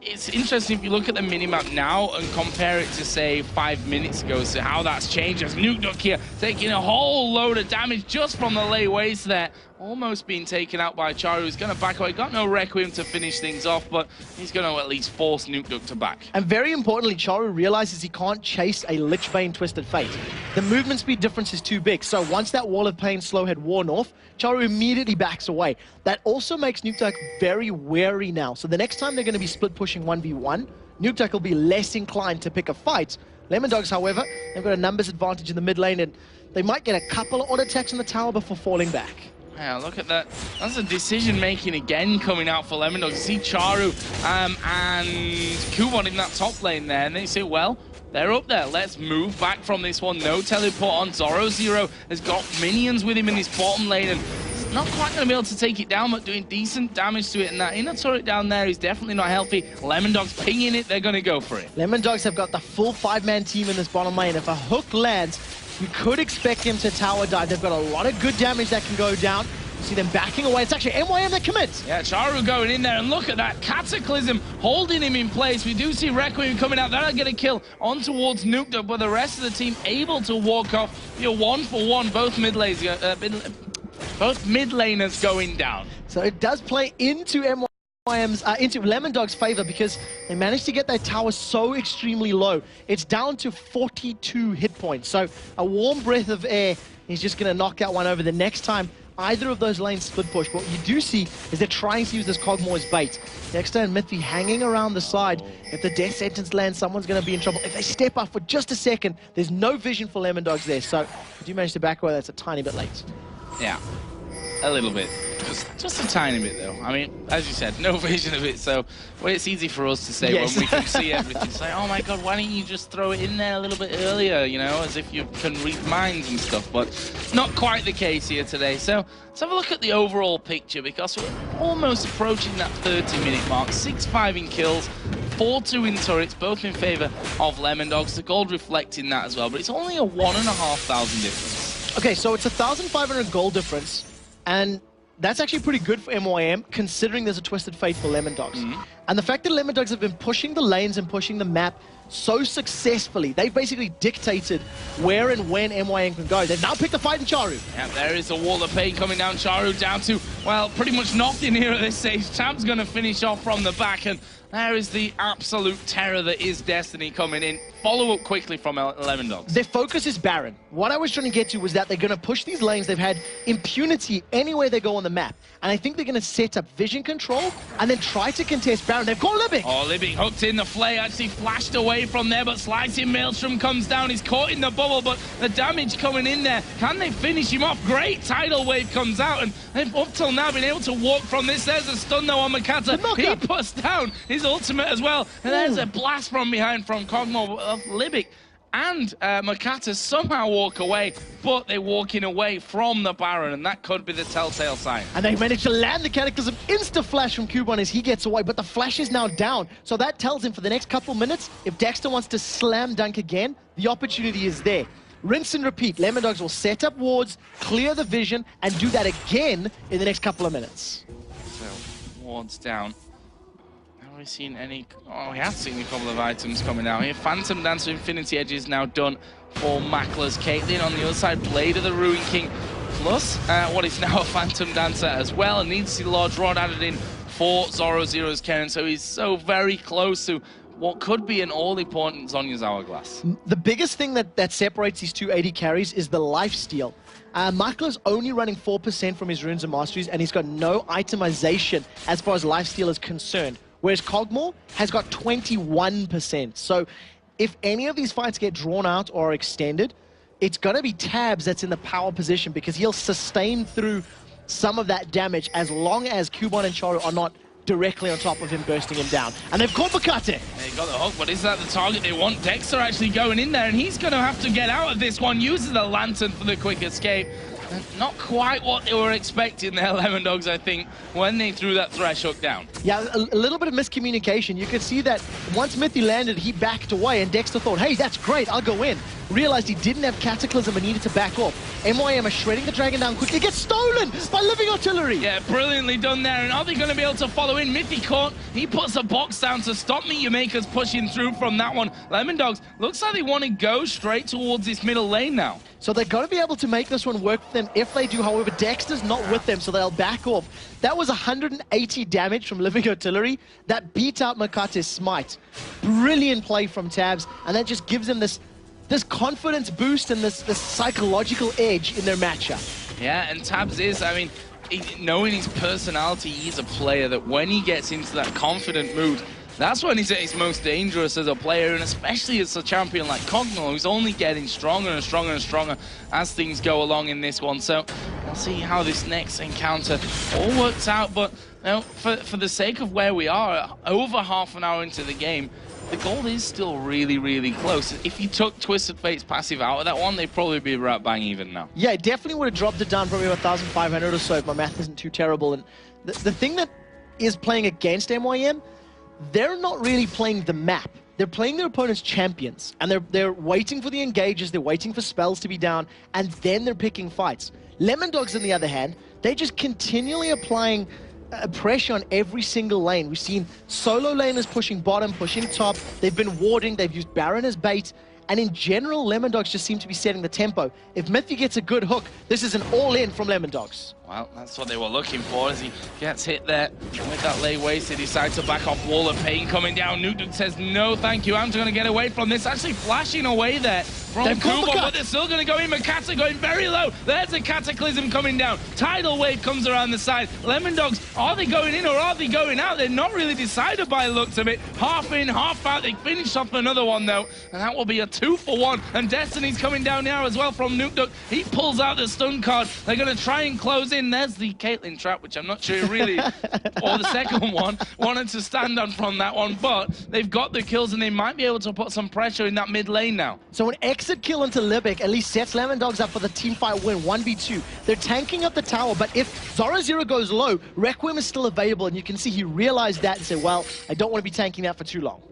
it's interesting if you look at the minimap now and compare it to, say, 5 minutes ago, so how that's changed. As Nukeduck here taking a whole load of damage just from the lay waste there. Almost being taken out by Charu, who's going to back away. Got no Requiem to finish things off, but he's going to at least force Nukeduck to back. And very importantly, Charu realizes he can't chase a Lichbane Twisted Fate. The movement speed difference is too big, so once that Wall of Pain slow had worn off, Charu immediately backs away. That also makes Nukeduck very wary now. So the next time they're going to be split pushing 1v1, Nukeduck will be less inclined to pick a fight. LemonDogs, however, they've got a numbers advantage in the mid lane, and they might get a couple of auto attacks on the tower before falling back. Yeah, look at that. That's a decision-making again coming out for LemonDogs. You see Charu and Cubon in that top lane there, and they say, well, they're up there. Let's move back from this one. No teleport on. Zoro has got minions with him in his bottom lane, and he's not quite going to be able to take it down, but doing decent damage to it. And that inner turret down there is definitely not healthy. LemonDogs pinging it. They're going to go for it. LemonDogs have got the full 5-man team in this bottom lane. If a hook lands, you could expect him to tower dive. They've got a lot of good damage that can go down. You see them backing away. It's actually MYM that commits. Yeah, Charu going in there, and look at that Cataclysm holding him in place. We do see Requiem coming out. That'll get a kill on towards Nukeduck, but the rest of the team able to walk off. You're 1-for-1, both mid laners going down. So it does play into into LemonDogs' favor because they managed to get their tower so extremely low. It's down to 42 hit points. So a warm breath of air, he's just going to knock that one over. The next time either of those lanes split push, what you do see is they're trying to use this Kog'Maw as bait. Dexter and Mithy hanging around the side. If the death sentence lands, someone's going to be in trouble. If they step up for just a second, there's no vision for LemonDogs there. So if you manage to back away, that's a tiny bit late. Yeah, a little bit. Just a tiny bit, though. I mean, as you said, no vision of it, so well, it's easy for us to say when we can see everything. It's like, oh my god, why don't you just throw it in there a little bit earlier, you know, as if you can read minds and stuff, but it's not quite the case here today. So let's have a look at the overall picture, because we're almost approaching that 30-minute mark. 6-5 in kills, 4-2 in turrets, both in favor of LemonDogs. The gold reflecting that as well, but it's only a 1,500 difference. Okay, so it's 1,500 gold difference, and that's actually pretty good for MYM, considering there's a Twisted Fate for LemonDogs. And the fact that LemonDogs have been pushing the lanes and pushing the map so successfully, they've basically dictated where and when MYM can go. They've now picked a fight in Charu. Yeah, there is a wall of pain coming down. Charu down to, well, pretty much knocked in here at this stage. Tab's going to finish off from the back, and there is the absolute terror that is Destiny coming in. Follow up quickly from LemonDogs. Their focus is Baron. What I was trying to get to was that they're going to push these lanes. They've had impunity anywhere they go on the map. And I think they're going to set up vision control and then try to contest Baron. They've got Libic. Oh, Libic hooked in. The Flay actually flashed away from there, but Slicing Maelstrom comes down. He's caught in the bubble, but the damage coming in there. Can they finish him off? Great Tidal Wave comes out, and they've up till now been able to walk from this. There's a stun though on Makata. He puts down his ultimate as well. And there's a blast from behind from Kog'Maw of Libic. And Makata somehow walk away, but they're walking away from the Baron, and that could be the telltale sign. And they managed to land the Cataclysm. Insta-flash from Kuban as he gets away, but the flash is now down. So that tells him for the next couple minutes, if Dexter wants to slam dunk again, the opportunity is there. Rinse and repeat. LemonDogs will set up wards, clear the vision, and do that again in the next couple of minutes. So, wards down. Have we seen any? Oh, we have seen a couple of items coming out here. Phantom Dance with Infinity Edge is now done for Makla's Caitlyn. On the other side, Blade of the Ruin King, plus what is now a Phantom Dancer as well. And needs to see Large Rod added in for Zoro Zero's Karen. So he's so very close to what could be an all-important Zhonya's Hourglass. The biggest thing that separates these two AD carries is the lifesteal. Makla's only running 4% from his runes and masteries, and he's got no itemization as far as lifesteal is concerned. Whereas Kog'Maw has got 21%. So if any of these fights get drawn out or extended, it's going to be Tabs that's in the power position because he'll sustain through some of that damage as long as Kuban and Charu are not directly on top of him, bursting him down. And they've caught Makate. They got the hook, but is that the target they want? Dexter actually going in there, and he's going to have to get out of this one. Uses the lantern for the quick escape. Not quite what they were expecting there, LemonDogs, I think, when they threw that thresh hook down. Yeah, a little bit of miscommunication. You could see that once Mithy landed, he backed away, and Dexter thought, hey, that's great, I'll go in. Realized he didn't have Cataclysm and needed to back off. MYM are shredding the Dragon down quickly. Gets stolen by Living Artillery. Yeah, brilliantly done there. And are they going to be able to follow in? Mithy caught. He puts a box down to stop me. Yamakers pushing through from that one. LemonDogs, looks like they want to go straight towards this middle lane now. So they're going to be able to make this one work for them if they do. However, Dexter's not with them, so they'll back off. That was 180 damage from Living Artillery. That beat out Makate's Smite. Brilliant play from Tabs, and that just gives them this confidence boost and this psychological edge in their matchup. Yeah, and Tabs is, I mean, knowing his personality, he's a player that when he gets into that confident mood, that's when he's at his most dangerous as a player, and especially as a champion like Kog'Maw, who's only getting stronger and stronger and stronger as things go along in this one. So we'll see how this next encounter all works out, but you know, for the sake of where we are, over half an hour into the game, the goal is still really, really close. If you took Twisted Fate's passive out of that one, they'd probably be right bang even now. Yeah, it definitely would have dropped it down probably 1,500 or so if my math isn't too terrible. And the thing that is playing against MYM, they're not really playing the map. They're playing their opponent's champions, and they're waiting for the engages, they're waiting for spells to be down, and then they're picking fights. LemonDogs, on the other hand, they're just continually applying pressure on every single lane. We've seen solo laners pushing bottom, pushing top. They've been warding. They've used Baron as bait. And in general, LemonDogs just seem to be setting the tempo. If Mithy gets a good hook, this is an all-in from LemonDogs. Well, that's what they were looking for as he gets hit there. With that lay waste, he decides to back off. Wall of Pain coming down. Nukduk says, no, thank you. I'm just going to get away from this. Actually flashing away there from Kuban, but they're still going to go in. Makata going very low. There's a Cataclysm coming down. Tidal Wave comes around the side. LemonDogs, are they going in or are they going out? They're not really decided by the looks of it. Half in, half out. They finish off another one, though, and that will be a 2-for-1. And Destiny's coming down now as well from Nukduk. He pulls out the stun card. They're going to try and close in. There's the Caitlyn trap, which I'm not sure really, or the second one, wanted to stand on from that one, but they've got the kills and they might be able to put some pressure in that mid lane now. So an exit kill into Libic at least sets LemonDogs up for the team fight win, 1v2. They're tanking up the tower, but if Zoro Zero goes low, Requiem is still available, and you can see he realized that and said, well, I don't want to be tanking that for too long.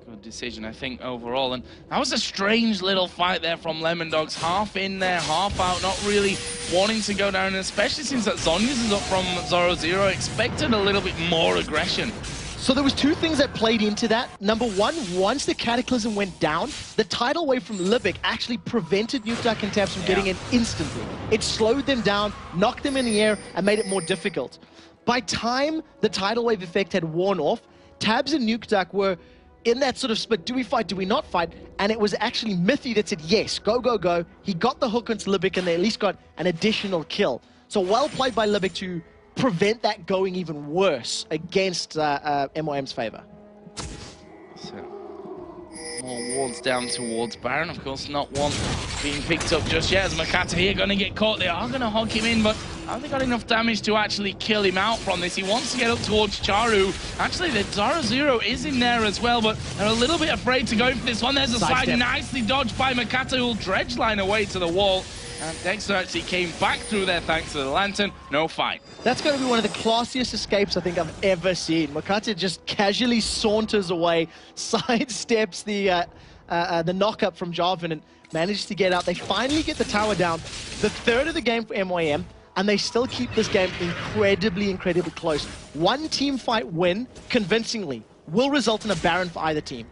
Good decision, I think, overall. And that was a strange little fight there from LemonDogs. Half in there, half out, not really wanting to go down, and especially since that Zhonya's is up from 0-0, expected a little bit more aggression. So there was two things that played into that. Number one, once the Cataclysm went down, the tidal wave from Libic actually prevented Nukeduck and Tabs from getting in instantly. It slowed them down, knocked them in the air, and made it more difficult. By time the tidal wave effect had worn off, Tabs and Nukeduck were in that sort of split, do we fight, do we not fight? And it was actually Mythy that said, yes, go, go, go. He got the hook onto Libic, and they at least got an additional kill. So well played by Libic to prevent that going even worse against MYM's favor. So, more wards down towards Baron. Of course, not one being picked up just yet, as Makata here going to get caught. They are going to hog him in, but have they got enough damage to actually kill him out from this? He wants to get up towards Charu. Actually, the 0-0 is in there as well, but they're a little bit afraid to go for this one. There's a slide nicely dodged by Makata, who'll dredge line away to the wall. And Dexter actually came back through there thanks to the lantern. No fight. That's going to be one of the classiest escapes I think I've ever seen. Makata just casually saunters away, sidesteps the knock-up from Jarvan and manages to get out. They finally get the tower down. The third of the game for MYM, and they still keep this game incredibly, incredibly close. One team fight win, convincingly, will result in a Baron for either team.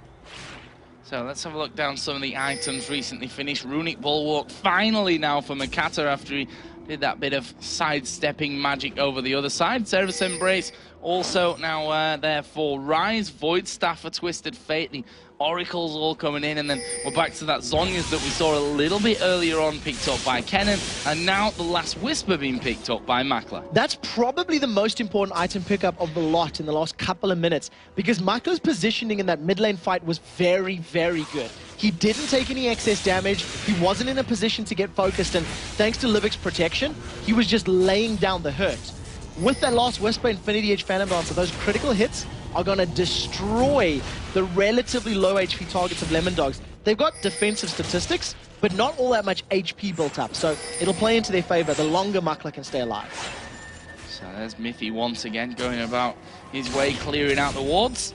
So let's have a look down some of the items recently finished. Runic Bulwark finally now for Makata after he did that bit of sidestepping magic over the other side. Service Embrace also now there for Rise. Void Staff for Twisted Fate. The Oracles all coming in, and then we're back to that Zhonya's that we saw a little bit earlier on picked up by Kennen, and now the Last Whisper being picked up by Makla. That's probably the most important item pickup of the lot in the last couple of minutes, because Makla's positioning in that mid lane fight was very, very good. He didn't take any excess damage, he wasn't in a position to get focused, and thanks to Libic's protection, he was just laying down the hurt. With that Last Whisper, Infinity Edge Phantom Dancer, those critical hits are going to destroy the relatively low HP targets of LemonDogs. They've got defensive statistics, but not all that much HP built up, so it'll play into their favor the longer Makla can stay alive. So there's Mythy once again going about his way, clearing out the wards.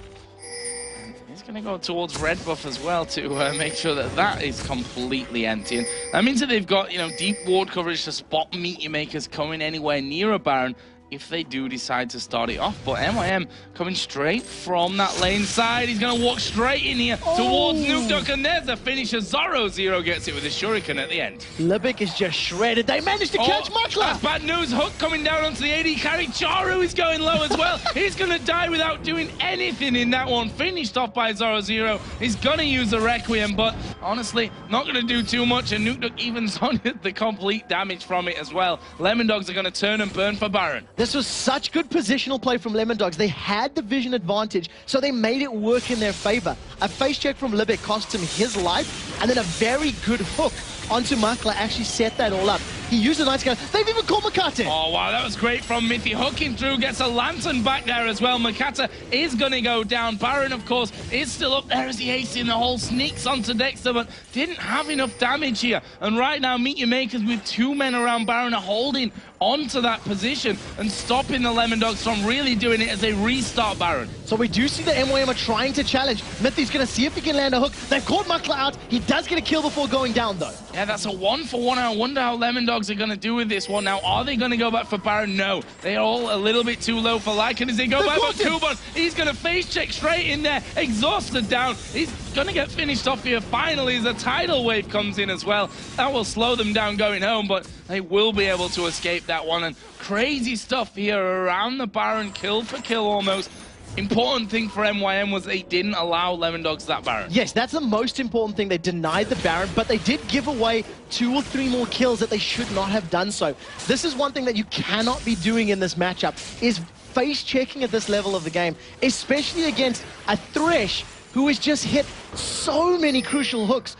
And he's going to go towards red buff as well to make sure that that is completely empty. And that means that they've got, you know, deep ward coverage to spot Meteor Makers coming anywhere near a Baron if they do decide to start it off. But MYM coming straight from that lane side. He's going to walk straight in here towards Nukeduck, and there's the finisher. 0-0 gets it with a shuriken at the end. Libic is just shredded. They managed to catch Makla. That's bad news. Hook coming down onto the AD carry. Charu is going low as well. He's going to die without doing anything in that one. Finished off by 0-0. He's going to use the Requiem, but honestly, not going to do too much. And Nukeduck evens on the complete damage from it as well. LemonDogs are going to turn and burn for Baron. This was such good positional play from LemonDogs. They had the vision advantage, so they made it work in their favor. A face check from Libic cost him his life, and then a very good hook onto Makla actually set that all up. He used a nice gun. They've even called Makata. Oh, wow, that was great from Mythy. Hooking through, gets a lantern back there as well. Makata is going to go down. Baron, of course, is still up there as he aces in the hole. Sneaks onto Dexter, but didn't have enough damage here. And right now, Meteor Makers with two men around Baron are holding onto that position and stopping the LemonDogs from really doing it as they restart Baron. So we do see that MYM are trying to challenge. Mythy's going to see if he can land a hook. They've caught Makla out. He does get a kill before going down, though. Yeah, that's a 1-for-1. I wonder how LemonDogs are going to do with this one. Now, are they going to go back for Baron? No. They're all a little bit too low for Lycan as they go back for Kuban. He's going to face check straight in there. Exhausted down. He's going to get finished off here finally as a tidal wave comes in as well. That will slow them down going home, but they will be able to escape that one. And crazy stuff here around the Baron, kill for kill almost. Important thing for MYM was they didn't allow LemonDogs that Baron. Yes, that's the most important thing. They denied the Baron, but they did give away 2 or 3 more kills that they should not have done so. This is one thing that you cannot be doing in this matchup, is face checking at this level of the game, especially against a Thresh who has just hit so many crucial hooks.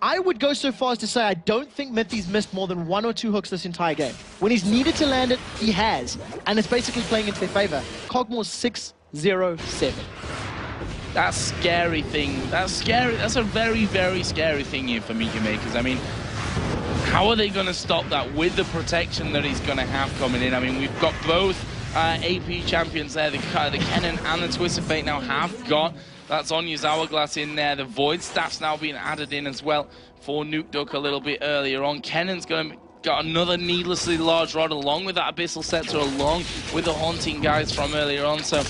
I would go so far as to say I don't think Mythy's missed more than 1 or 2 hooks this entire game. When he's needed to land it, he has, and it's basically playing into their favor. Kog'Maw's 6-0-7. That's scary thing. That's scary. That's a very, very scary thing here for Meteor Makers. I mean, how are they going to stop that with the protection that he's going to have coming in? I mean, we've got both AP champions there. The Kennen and the Twisted Fate now have got That's Zonya's Hourglass in there. The Void Staff's now being added in as well for NukeDuck a little bit earlier on. Kennan's got another needlessly large rod along with that Abyssal Scepter, along with the Haunting guys from earlier on. So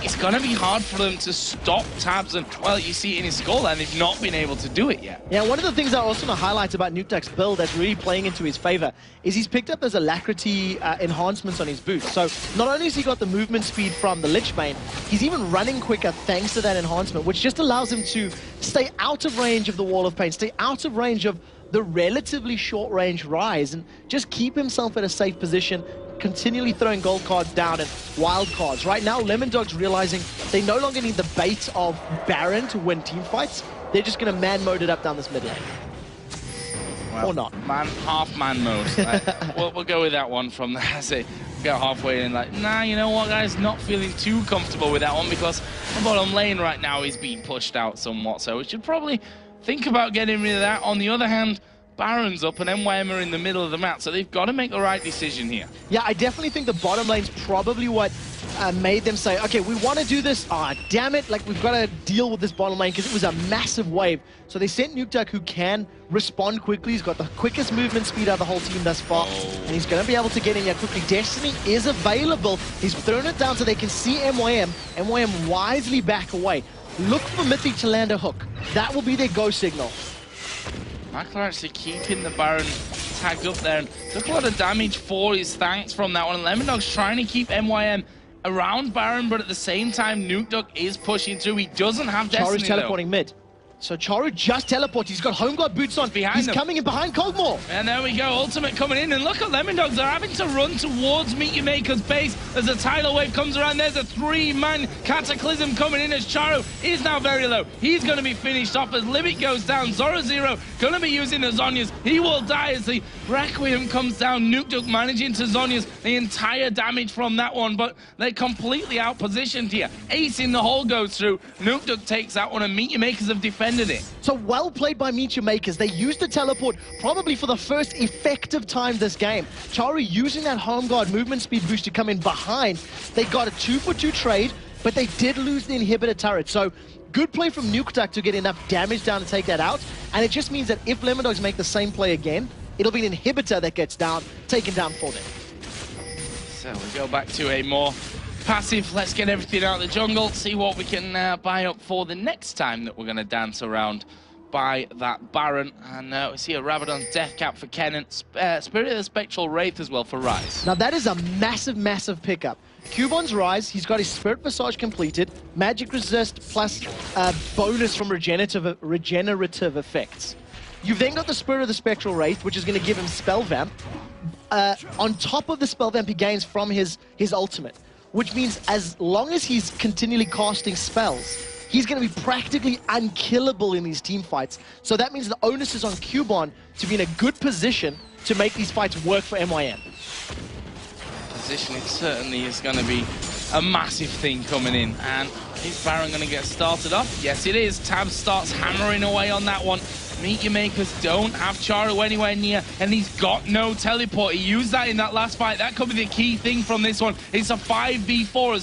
it's going to be hard for them to stop Tabs, and, well, you see it in his scoreline, they've not been able to do it yet. Yeah, one of the things I also want to highlight about NukeDuck's build that's really playing into his favor is he's picked up those alacrity enhancements on his boots. So not only has he got the movement speed from the Lich Bane, he's even running quicker thanks to that enhancement, which just allows him to stay out of range of the Wall of Pain, stay out of range of the relatively short-range Rise, and just keep himself at a safe position, continually throwing gold cards down and wild cards. Right now, LemonDogs realizing they no longer need the bait of Baron to win team fights. They're just going to man-mode it up down this mid lane. Well, or not. Half man mode. We'll go with that one from there. I say, get halfway and like, nah, you know what, guys? Not feeling too comfortable with that one because the bottom lane right now is being pushed out somewhat. So we should probably think about getting rid of that. On the other hand, Baron's up and MYM are in the middle of the map, so they've got to make the right decision here. Yeah, I definitely think the bottom lane's probably what made them say, okay, we want to do this. Ah, damn it, like we've got to deal with this bottom lane because it was a massive wave. So they sent NukeDuck, who can respond quickly. He's got the quickest movement speed out of the whole team thus far, and he's going to be able to get in there quickly. Destiny is available. He's thrown it down so they can see MYM. MYM wisely back away. Look for Mythic to land a hook. That will be their go signal. Michael actually keeping the Baron tagged up there and took a lot of damage for his thanks from that one. And LemonDogs trying to keep MYM around Baron, but at the same time, NukeDuck is pushing through. He doesn't have Destiny, Charu's teleporting mid. So Charu just teleported. He's got home guard boots on. He's coming in behind Kog'Maw. And there we go. Ultimate coming in. And look at LemonDogs. They're having to run towards MYM's base as a tidal wave comes around. There's a 3-man cataclysm coming in as Charu is now very low. He's going to be finished off as Limit goes down. Zoro going to be using the Zonyas. He will die as the Requiem comes down. NukeDuck managing to Zonyas the entire damage from that one. But they're completely outpositioned here. Ace in the hole goes through. NukeDuck takes that one and MYM's have defended it. So well played by MYM. They used the teleport probably for the first effective time this game. Charu using that home guard movement speed boost to come in behind. They got a 2-for-2 trade, but they did lose the inhibitor turret. So good play from NukeDuck to get enough damage down to take that out. And it just means that if LemonDogs make the same play again, it'll be an inhibitor that gets down, taken down for them. So we go back to a more passive, let's get everything out of the jungle, see what we can buy up for the next time that we're going to dance around by that Baron. And we see a Rabadon's Death Cap for Kennen, Spirit of the Spectral Wraith as well for Rise. Now that is a massive pickup. Cubon's Rise, he's got his Spirit Visage completed, Magic Resist plus bonus from regenerative effects. You've then got the Spirit of the Spectral Wraith, which is going to give him Spell Vamp. On top of the Spell Vamp he gains from his ultimate, which means as long as he's continually casting spells, he's going to be practically unkillable in these team fights. So that means the onus is on Cubon to be in a good position to make these fights work for MYM. Position, it certainly is going to be a massive thing coming in. And is Baron going to get started off? Yes, it is. Tab starts hammering away on that one. MYM don't have Charu anywhere near, and he's got no teleport. He used that in that last fight. That could be the key thing from this one. It's a 5v4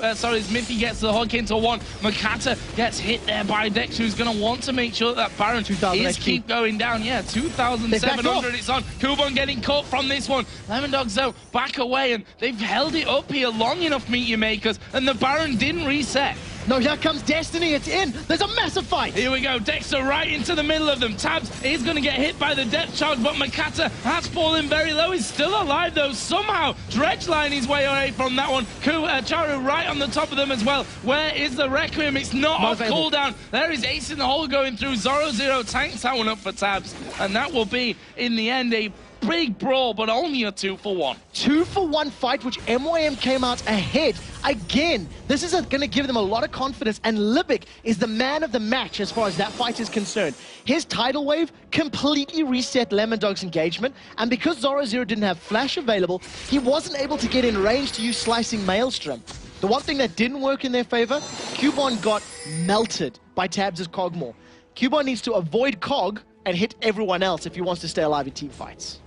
as as Mithy gets the hook into one. Makata gets hit there by Dex, who's going to want to make sure that Baron is keep going down. Yeah, 2,700 it's on. Kubon getting caught from this one. LemonDogs, though, back away, and they've held it up here long enough, MYM, and the Baron didn't reset. No, here comes Destiny, it's in. There's a massive fight. Here we go, Dexter right into the middle of them. Tabs is going to get hit by the depth charge, but Makata has fallen very low. He's still alive, though, somehow. Dredgeline his way away from that one. Charu right on the top of them as well. Where is the Requiem? It's not off cooldown. There is Ace in the hole going through. Zoro tanks that one up for Tabs, and that will be, in the end, a big brawl, but only a 2-for-1. 2-for-1 fight, which MYM came out ahead. Again, this is going to give them a lot of confidence, and Libic is the man of the match as far as that fight is concerned. His tidal wave completely reset LemonDogs' engagement, and because Zoro didn't have flash available, he wasn't able to get in range to use Slicing Maelstrom. The one thing that didn't work in their favor, Cubon got melted by Tabs' Kog'Maw. Cubon needs to avoid Cog and hit everyone else if he wants to stay alive in team fights.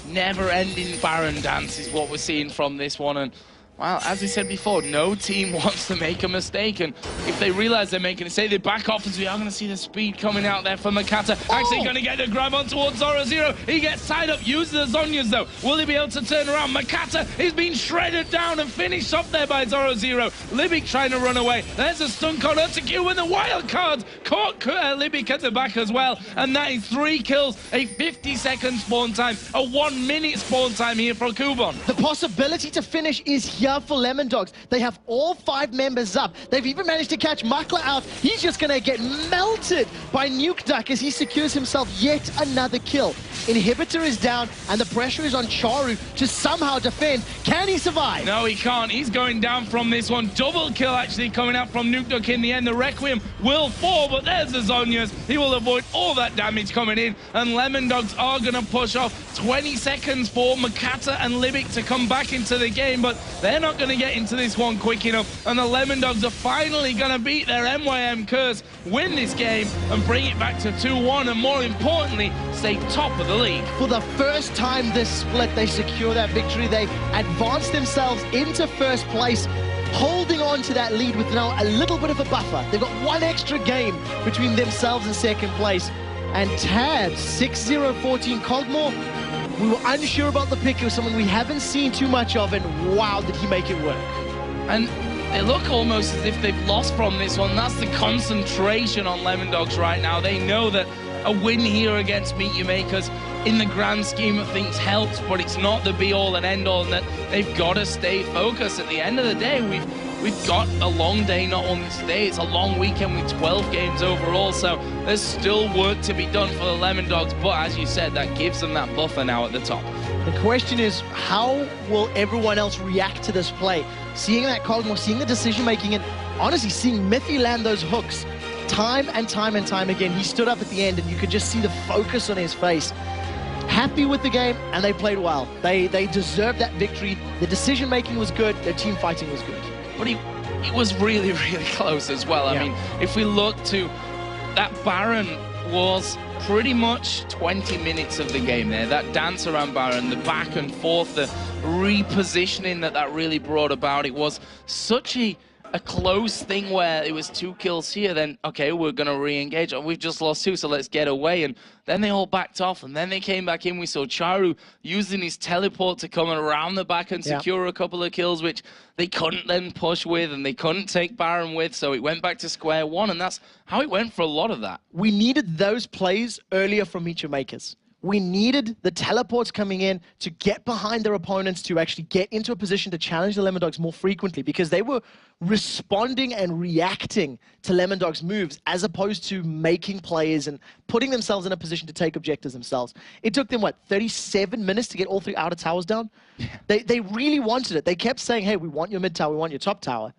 Never-ending Baron dance is what we're seeing from this one, and Well, as we said before, no team wants to make a mistake, and if they realize they're making a mistake, they back off, as we are going to see the speed coming out there for Makata. Actually going to get a grab on towards Zoro. He gets tied up, uses the Zhonya's though. Will he be able to turn around? Makata is being shredded down and finished off there by Zoro. Libic trying to run away. There's a stun card up to Q, and the wild card caught Libic at the back as well, and that is 3 kills, a 50-second spawn time, a 1-minute spawn time here for Kubon. The possibility to finish is here for LemonDogs. They have all 5 members up. They've even managed to catch Makla out. He's just going to get melted by Nuke Duck as he secures himself yet another kill. Inhibitor is down, and the pressure is on Charu to somehow defend. Can he survive? No, he can't. He's going down from this one. Double kill actually coming out from Nuke Duck in the end. The Requiem will fall, but there's the Zhonya's. He will avoid all that damage coming in, and LemonDogs are going to push off. 20 seconds for Makata and Libic to come back into the game, but they're not going to get into this one quick enough, and the LemonDogs are finally going to beat their MYM curse, win this game, and bring it back to 2-1, and more importantly, stay top of the league. For the first time this split, they secure that victory. They advance themselves into first place, holding on to that lead with now a little bit of a buffer. They've got 1 extra game between themselves and second place. And Tabs, 6-0-14 Cogmore, we were unsure about the pick. It was someone we haven't seen too much of, and wow, did he make it work. And they look almost as if they've lost from this one. That's the concentration on LemonDogs right now. They know that a win here against Meet Your Makers in the grand scheme of things helps, but it's not the be-all and end-all, and that they've got to stay focused. At the end of the day, we've got a long day not only today, it's a long weekend with 12 games overall, so there's still work to be done for the LemonDogs, but as you said, that gives them that buffer now at the top. The question is, how will everyone else react to this play? Seeing that Cogmore, seeing the decision-making, and honestly, seeing Miffy land those hooks time and time and time again. He stood up at the end, and you could just see the focus on his face. Happy with the game, and they played well. They deserved that victory. The decision-making was good. Their team fighting was good. But it was really, really close as well. I mean, if we look to that Baron was pretty much 20 minutes of the game there. That dance around Baron, the back and forth, the repositioning that really brought about. It was such a close thing where it was 2 kills here, then okay, we're gonna re-engage. Oh, we've just lost 2, so let's get away. And then they all backed off, and then they came back in. We saw Charu using his teleport to come around the back and secure a couple of kills, which they couldn't then push with, and they couldn't take Baron with, so it went back to square one, and that's how it went for a lot of that. We needed those plays earlier from Meet Your Makers. We needed the teleports coming in to get behind their opponents, to actually get into a position to challenge the LemonDogs more frequently, because they were responding and reacting to LemonDogs' moves as opposed to making plays and putting themselves in a position to take objectives themselves. It took them, what, 37 minutes to get all 3 outer towers down? They really wanted it. They kept saying, hey, we want your mid tower, we want your top tower.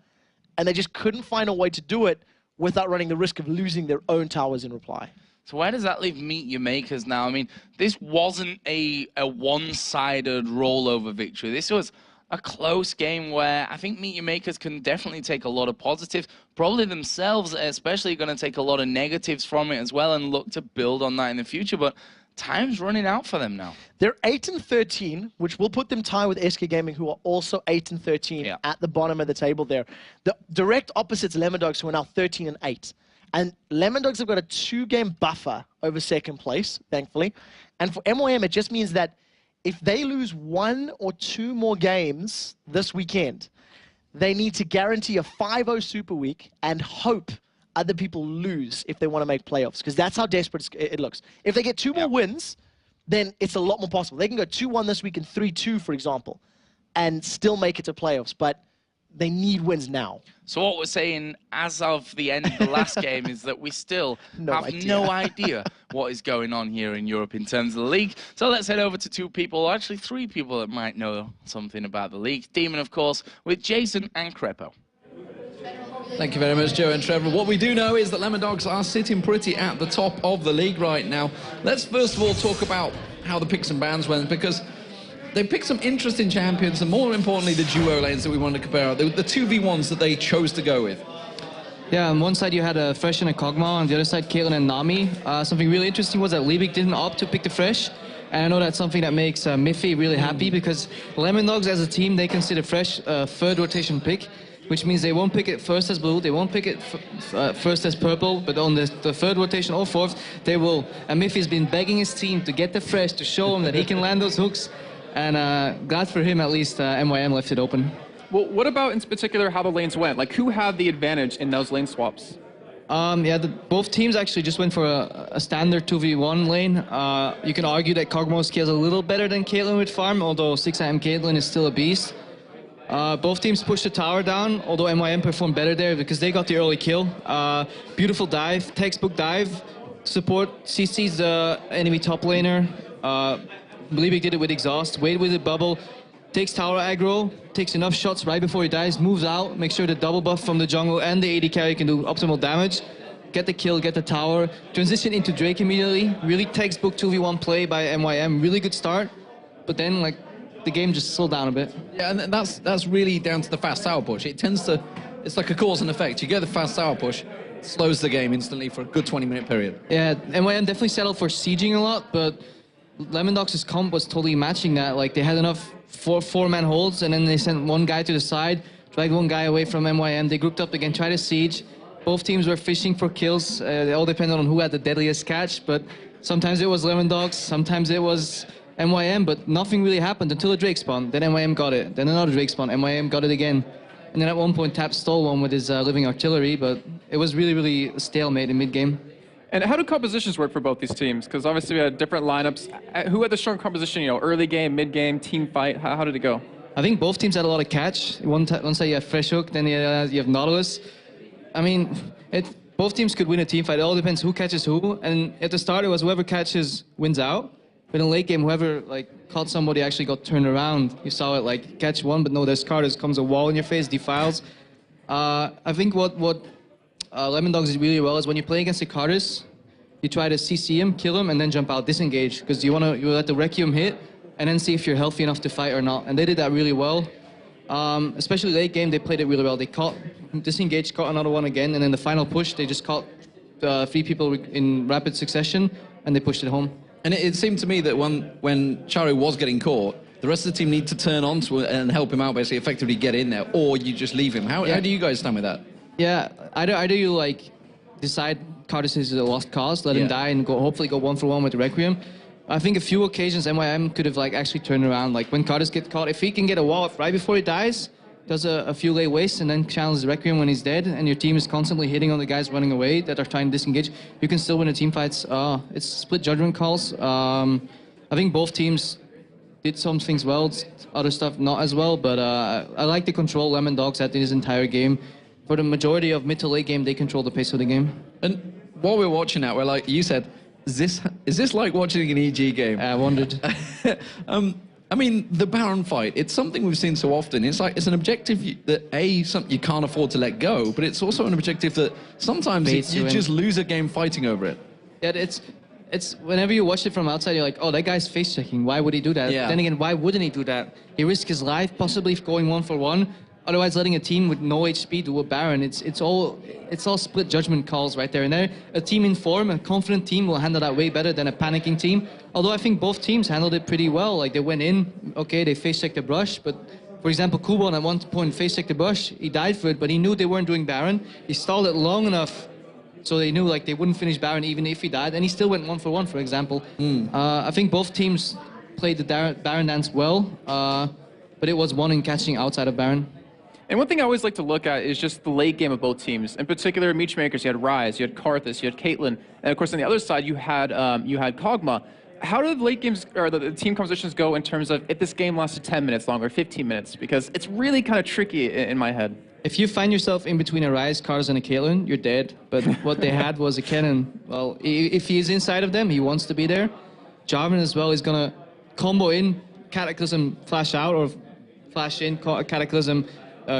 And they just couldn't find a way to do it without running the risk of losing their own towers in reply. So where does that leave Meet Your Makers now? I mean, this wasn't a one-sided rollover victory. This was a close game where I think Meet Your Makers can definitely take a lot of positives. Probably themselves especially going to take a lot of negatives from it as well and look to build on that in the future. But time's running out for them now. They're 8-13, which will put them tied with SK Gaming, who are also 8-13 at the bottom of the table there. The direct opposites, LemonDogs, who are now 13-8. And LemonDogs have got a 2-game buffer over second place, thankfully. And for MYM, it just means that if they lose 1 or 2 more games this weekend, they need to guarantee a 5-0 Super Week and hope other people lose if they want to make playoffs, because that's how desperate it looks. If they get 2 more wins, then it's a lot more possible. They can go 2-1 this week and 3-2, for example, and still make it to playoffs. But they need wins now. So what we're saying as of the end of the last game is that we still have no idea what is going on here in Europe in terms of the league. So let's head over to 2 people, or actually 3 people that might know something about the league. Demon, of course, with Jason and Crepo. Thank you very much, Joe and Trevor. What we do know is that LemonDogs are sitting pretty at the top of the league right now. Let's first of all talk about how the picks and bans went, because they picked some interesting champions, and more importantly, the duo lanes that we wanted to compare out. The 2v1s that they chose to go with. Yeah, on one side you had a Fresh and a Kog'Maw, on the other side Caitlyn and Nami. Something really interesting was that Liebig didn't opt to pick the Fresh. And I know that's something that makes Miffy really happy because LemonDogs as a team, they consider Fresh third rotation pick, which means they won't pick it first as blue, they won't pick it first as purple, but on the third rotation or fourth, they will. And Miffy's been begging his team to get the Fresh to show him that he can land those hooks. And glad for him, at least, MYM left it open. Well, what about in particular how the lanes went? Like, who had the advantage in those lane swaps? Yeah, both teams actually just went for a standard 2v1 lane. You can argue that Kog'Maw scales a little better than Caitlyn with farm, although 6am Caitlyn is still a beast. Both teams pushed the tower down, although MYM performed better there because they got the early kill. Beautiful dive, textbook dive. Support CC's the enemy top laner. Beliebig did it with exhaust, waited with the bubble, takes tower aggro, takes enough shots right before he dies, moves out, make sure the double buff from the jungle and the AD carry can do optimal damage, get the kill, get the tower, transition into Drake immediately. Really textbook 2v1 play by MYM, really good start, but then like the game just slowed down a bit. Yeah, and that's really down to the fast tower push. It tends to, it's like a cause and effect. You get the fast tower push, slows the game instantly for a good 20-minute period. Yeah, MYM definitely settled for sieging a lot, but LemonDogs' comp was totally matching that. Like they had enough four-man holds, and then they sent one guy to the side, dragged one guy away from MYM. They grouped up again, tried to siege. Both teams were fishing for kills. They all depended on who had the deadliest catch, but sometimes it was LemonDogs, sometimes it was MYM, but nothing really happened until a Drake spawned. Then MYM got it. Then another Drake spawned. MYM got it again. And then at one point, Tap stole one with his living artillery, but it was really, really a stalemate in mid-game. And how do compositions work for both these teams? Because obviously we had different lineups. Who had the strong composition, you know, early game, mid game, team fight? How did it go? I think both teams had a lot of catch. One side you have Fresh Hook, then you have Nautilus. I mean, both teams could win a team fight. It all depends who catches who. And at the start, it was whoever catches wins out. But in late game, whoever like caught somebody actually got turned around. You saw it like catch one, but no, there's Carters, comes a wall in your face, defiles. I think what LemonDogs did really well is when you play against the Carters, you try to CC him, kill him, and then jump out, disengage, because you let the Requiem hit, and then see if you're healthy enough to fight or not. And they did that really well. Especially late game, they played it really well. They caught, disengaged, caught another one again, and then the final push, they just caught 3 people in rapid succession, and they pushed it home. And it seemed to me that when Charu was getting caught, the rest of the team need to turn on to and help him out, basically, effectively get in there, or you just leave him. How do you guys stand with that? Yeah, either you like decide Cartus is a lost cause, let him die and hopefully go 1-for-1 with Requiem. I think a few occasions MYM could have like actually turned around. Like when Cartus gets caught, if he can get a wall up right before he dies, does a few lay wastes and then challenges Requiem when he's dead, and your team is constantly hitting on the guys running away that are trying to disengage, you can still win the team fights. It's split judgment calls. I think both teams did some things well, other stuff not as well, but I like the control LemonDogs had in his entire game. For the majority of mid to late game, they control the pace of the game. And while we're watching that, we're like, you said, is this like watching an EG game? I wondered. I mean, the Baron fight, it's something we've seen so often. It's like, it's an objective that something you can't afford to let go, but it's also an objective that sometimes you just lose a game fighting over it. Yeah, it's whenever you watch it from outside, you're like, oh, that guy's face checking. Why would he do that? Yeah. Then again, why wouldn't he do that? He risked his life, possibly going 1-for-1. Otherwise, letting a team with no HP do a Baron, it's all split judgment calls right there. And there, a team in form, a confident team will handle that way better than a panicking team. Although I think both teams handled it pretty well. Like they went in, okay, they face checked the brush, but for example, Kubon at one point face checked the brush. He died for it, but he knew they weren't doing Baron. He stalled it long enough so they knew like they wouldn't finish Baron even if he died, and he still went 1-for-1, for example. I think both teams played the Baron dance well, but it was one in catching outside of Baron. And one thing I always like to look at is just the late game of both teams. In particular, Meechmakers, you had Ryze, you had Karthus, you had Caitlyn, and of course on the other side you had Kog'Maw. How do the late games or the team compositions go in terms of if this game lasted 10 minutes longer, 15 minutes? Because it's really kind of tricky in my head. If you find yourself in between a Ryze, Karthus, and a Caitlyn, you're dead. But what they had was a cannon. Well, if he is inside of them, he wants to be there. Jarvan as well is gonna combo in, Cataclysm flash out, or flash in, Cataclysm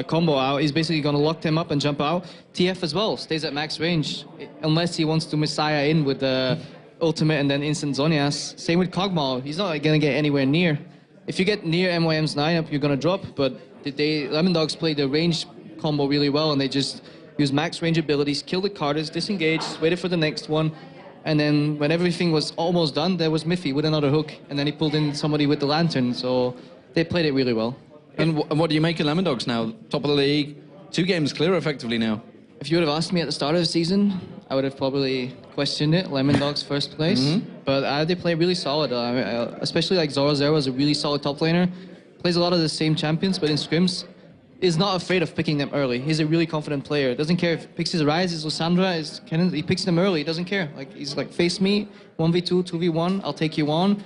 combo out. He's basically going to lock them up and jump out. TF as well stays at max range unless he wants to Messiah in with the ultimate and then instant Zhonya's. Same with Kog'Maw. He's not going to get anywhere near. If you get near MYM's lineup, you're going to drop, but LemonDogs played the range combo really well, and they just used max range abilities, killed the Carters, disengaged, waited for the next one, And then when everything was almost done, there was Miffy with another hook. And then he pulled in somebody with the lantern. So they played it really well. And what do you make of LemonDogs now? Top of the league, 2 games clear effectively now. If you would have asked me at the start of the season, I would have probably questioned it, LemonDogs first place. But they play really solid. Especially like Zoro Zero is a really solid top laner. Plays a lot of the same champions, but in scrims, is not afraid of picking them early. He's a really confident player. Doesn't care if he picks his Ryze, his Lissandra, his Kennen, he picks them early. He doesn't care. Like he's like, face me, 1v2, 2v1, I'll take you on,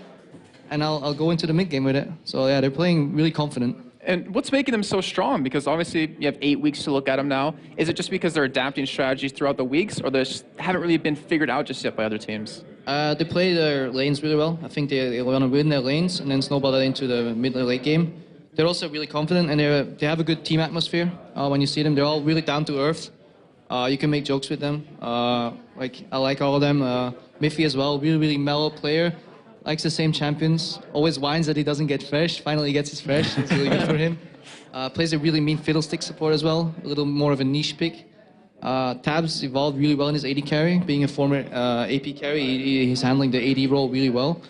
and I'll go into the mid game with it. So yeah, they're playing really confident. And what's making them so strong? Because obviously you have 8 weeks to look at them now. Is it just because they're adapting strategies throughout the weeks, or they just haven't really been figured out just yet by other teams? They play their lanes really well. I think they want to win their lanes and then snowball that into the mid and late game. They're also really confident, and they have a good team atmosphere. When you see them, they're all really down to earth. You can make jokes with them. I like all of them. Miffy as well, really mellow player. Likes the same champions. Always whines that he doesn't get fresh. Finally he gets his fresh. It's really good for him. Plays a really mean fiddlestick support as well. A little more of a niche pick. Tabs evolved really well in his AD carry. Being a former AP carry, he's handling the AD role really well.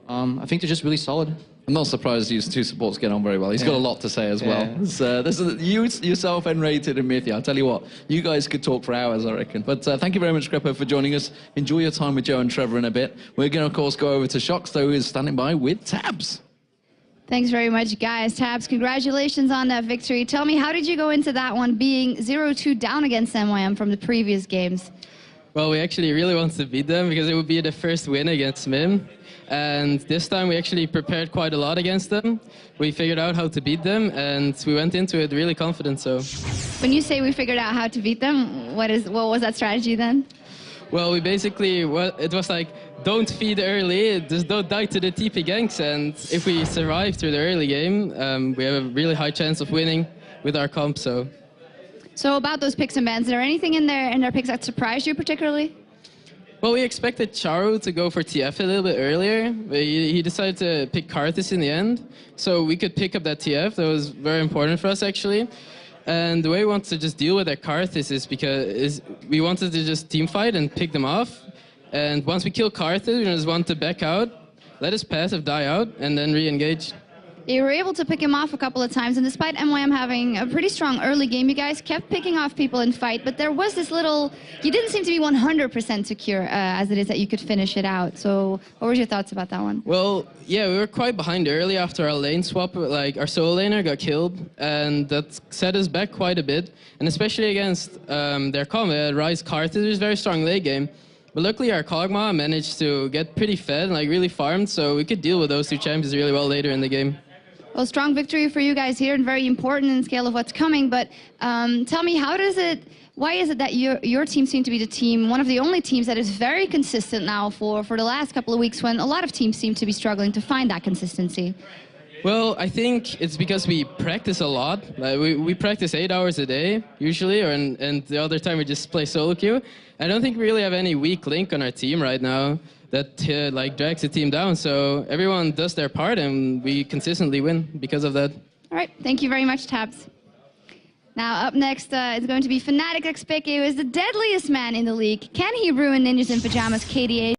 I think they're just really solid. I'm not surprised these 2 supports get on very well. He's got a lot to say as well. This is you yourself, N-Rated, and Miffy. I'll tell you what, you guys could talk for hours, I reckon. But thank you very much, Greppo, for joining us. Enjoy your time with Joe and Trevor in a bit. We're going to, of course, go over to Shox, though, who is standing by with Tabs. Thanks very much, guys. Tabs, congratulations on that victory. Tell me, how did you go into that one being 0-2 down against MYM from the previous games? Well, we actually really wanted to beat them because it would be the first win against MYM. And this time we actually prepared quite a lot against them. We figured out how to beat them, and we went into it really confident. So, when you say we figured out how to beat them, what was that strategy then? Well, we basically, it was like, don't feed early, just don't die to the TP ganks, and if we survive through the early game, we have a really high chance of winning with our comp. So about those picks and bans, is there anything in their picks that surprised you particularly? Well, we expected Charu to go for TF a little bit earlier, but he decided to pick Karthus in the end, so we could pick up that TF. That was very important for us, actually. And the way we wanted to just deal with that Karthus is because we wanted to just team fight and pick them off. And once we kill Karthus, we just want to back out, let his passive die out, and then re-engage. You were able to pick him off a couple of times, and despite MYM having a pretty strong early game, you guys kept picking off people in fight, but there was this little... You didn't seem to be 100% secure as it is that you could finish it out. So what were your thoughts about that one? Well, yeah, we were quite behind early after our lane swap. Like, our solo laner got killed, and that set us back quite a bit. And especially against their combo, Ryze Karthus was a very strong late game. But luckily, our Kog'Maw managed to get pretty fed and like really farmed, so we could deal with those 2 champions really well later in the game. Well, strong victory for you guys here and very important in scale of what's coming. But tell me, why is it that your team seemed to be the team, one of the only teams that is very consistent now for the last couple of weeks when a lot of teams seem to be struggling to find that consistency? Well, I think it's because we practice a lot. Like we practice 8 hours a day, usually, and the other time we just play solo queue. I don't think we really have any weak link on our team right now that like drags the team down. So everyone does their part, and we consistently win because of that. All right, thank you very much, Tabs. Now up next is going to be Fnatic XPK, who is the deadliest man in the league. Can he ruin Ninjas in Pajamas KDA?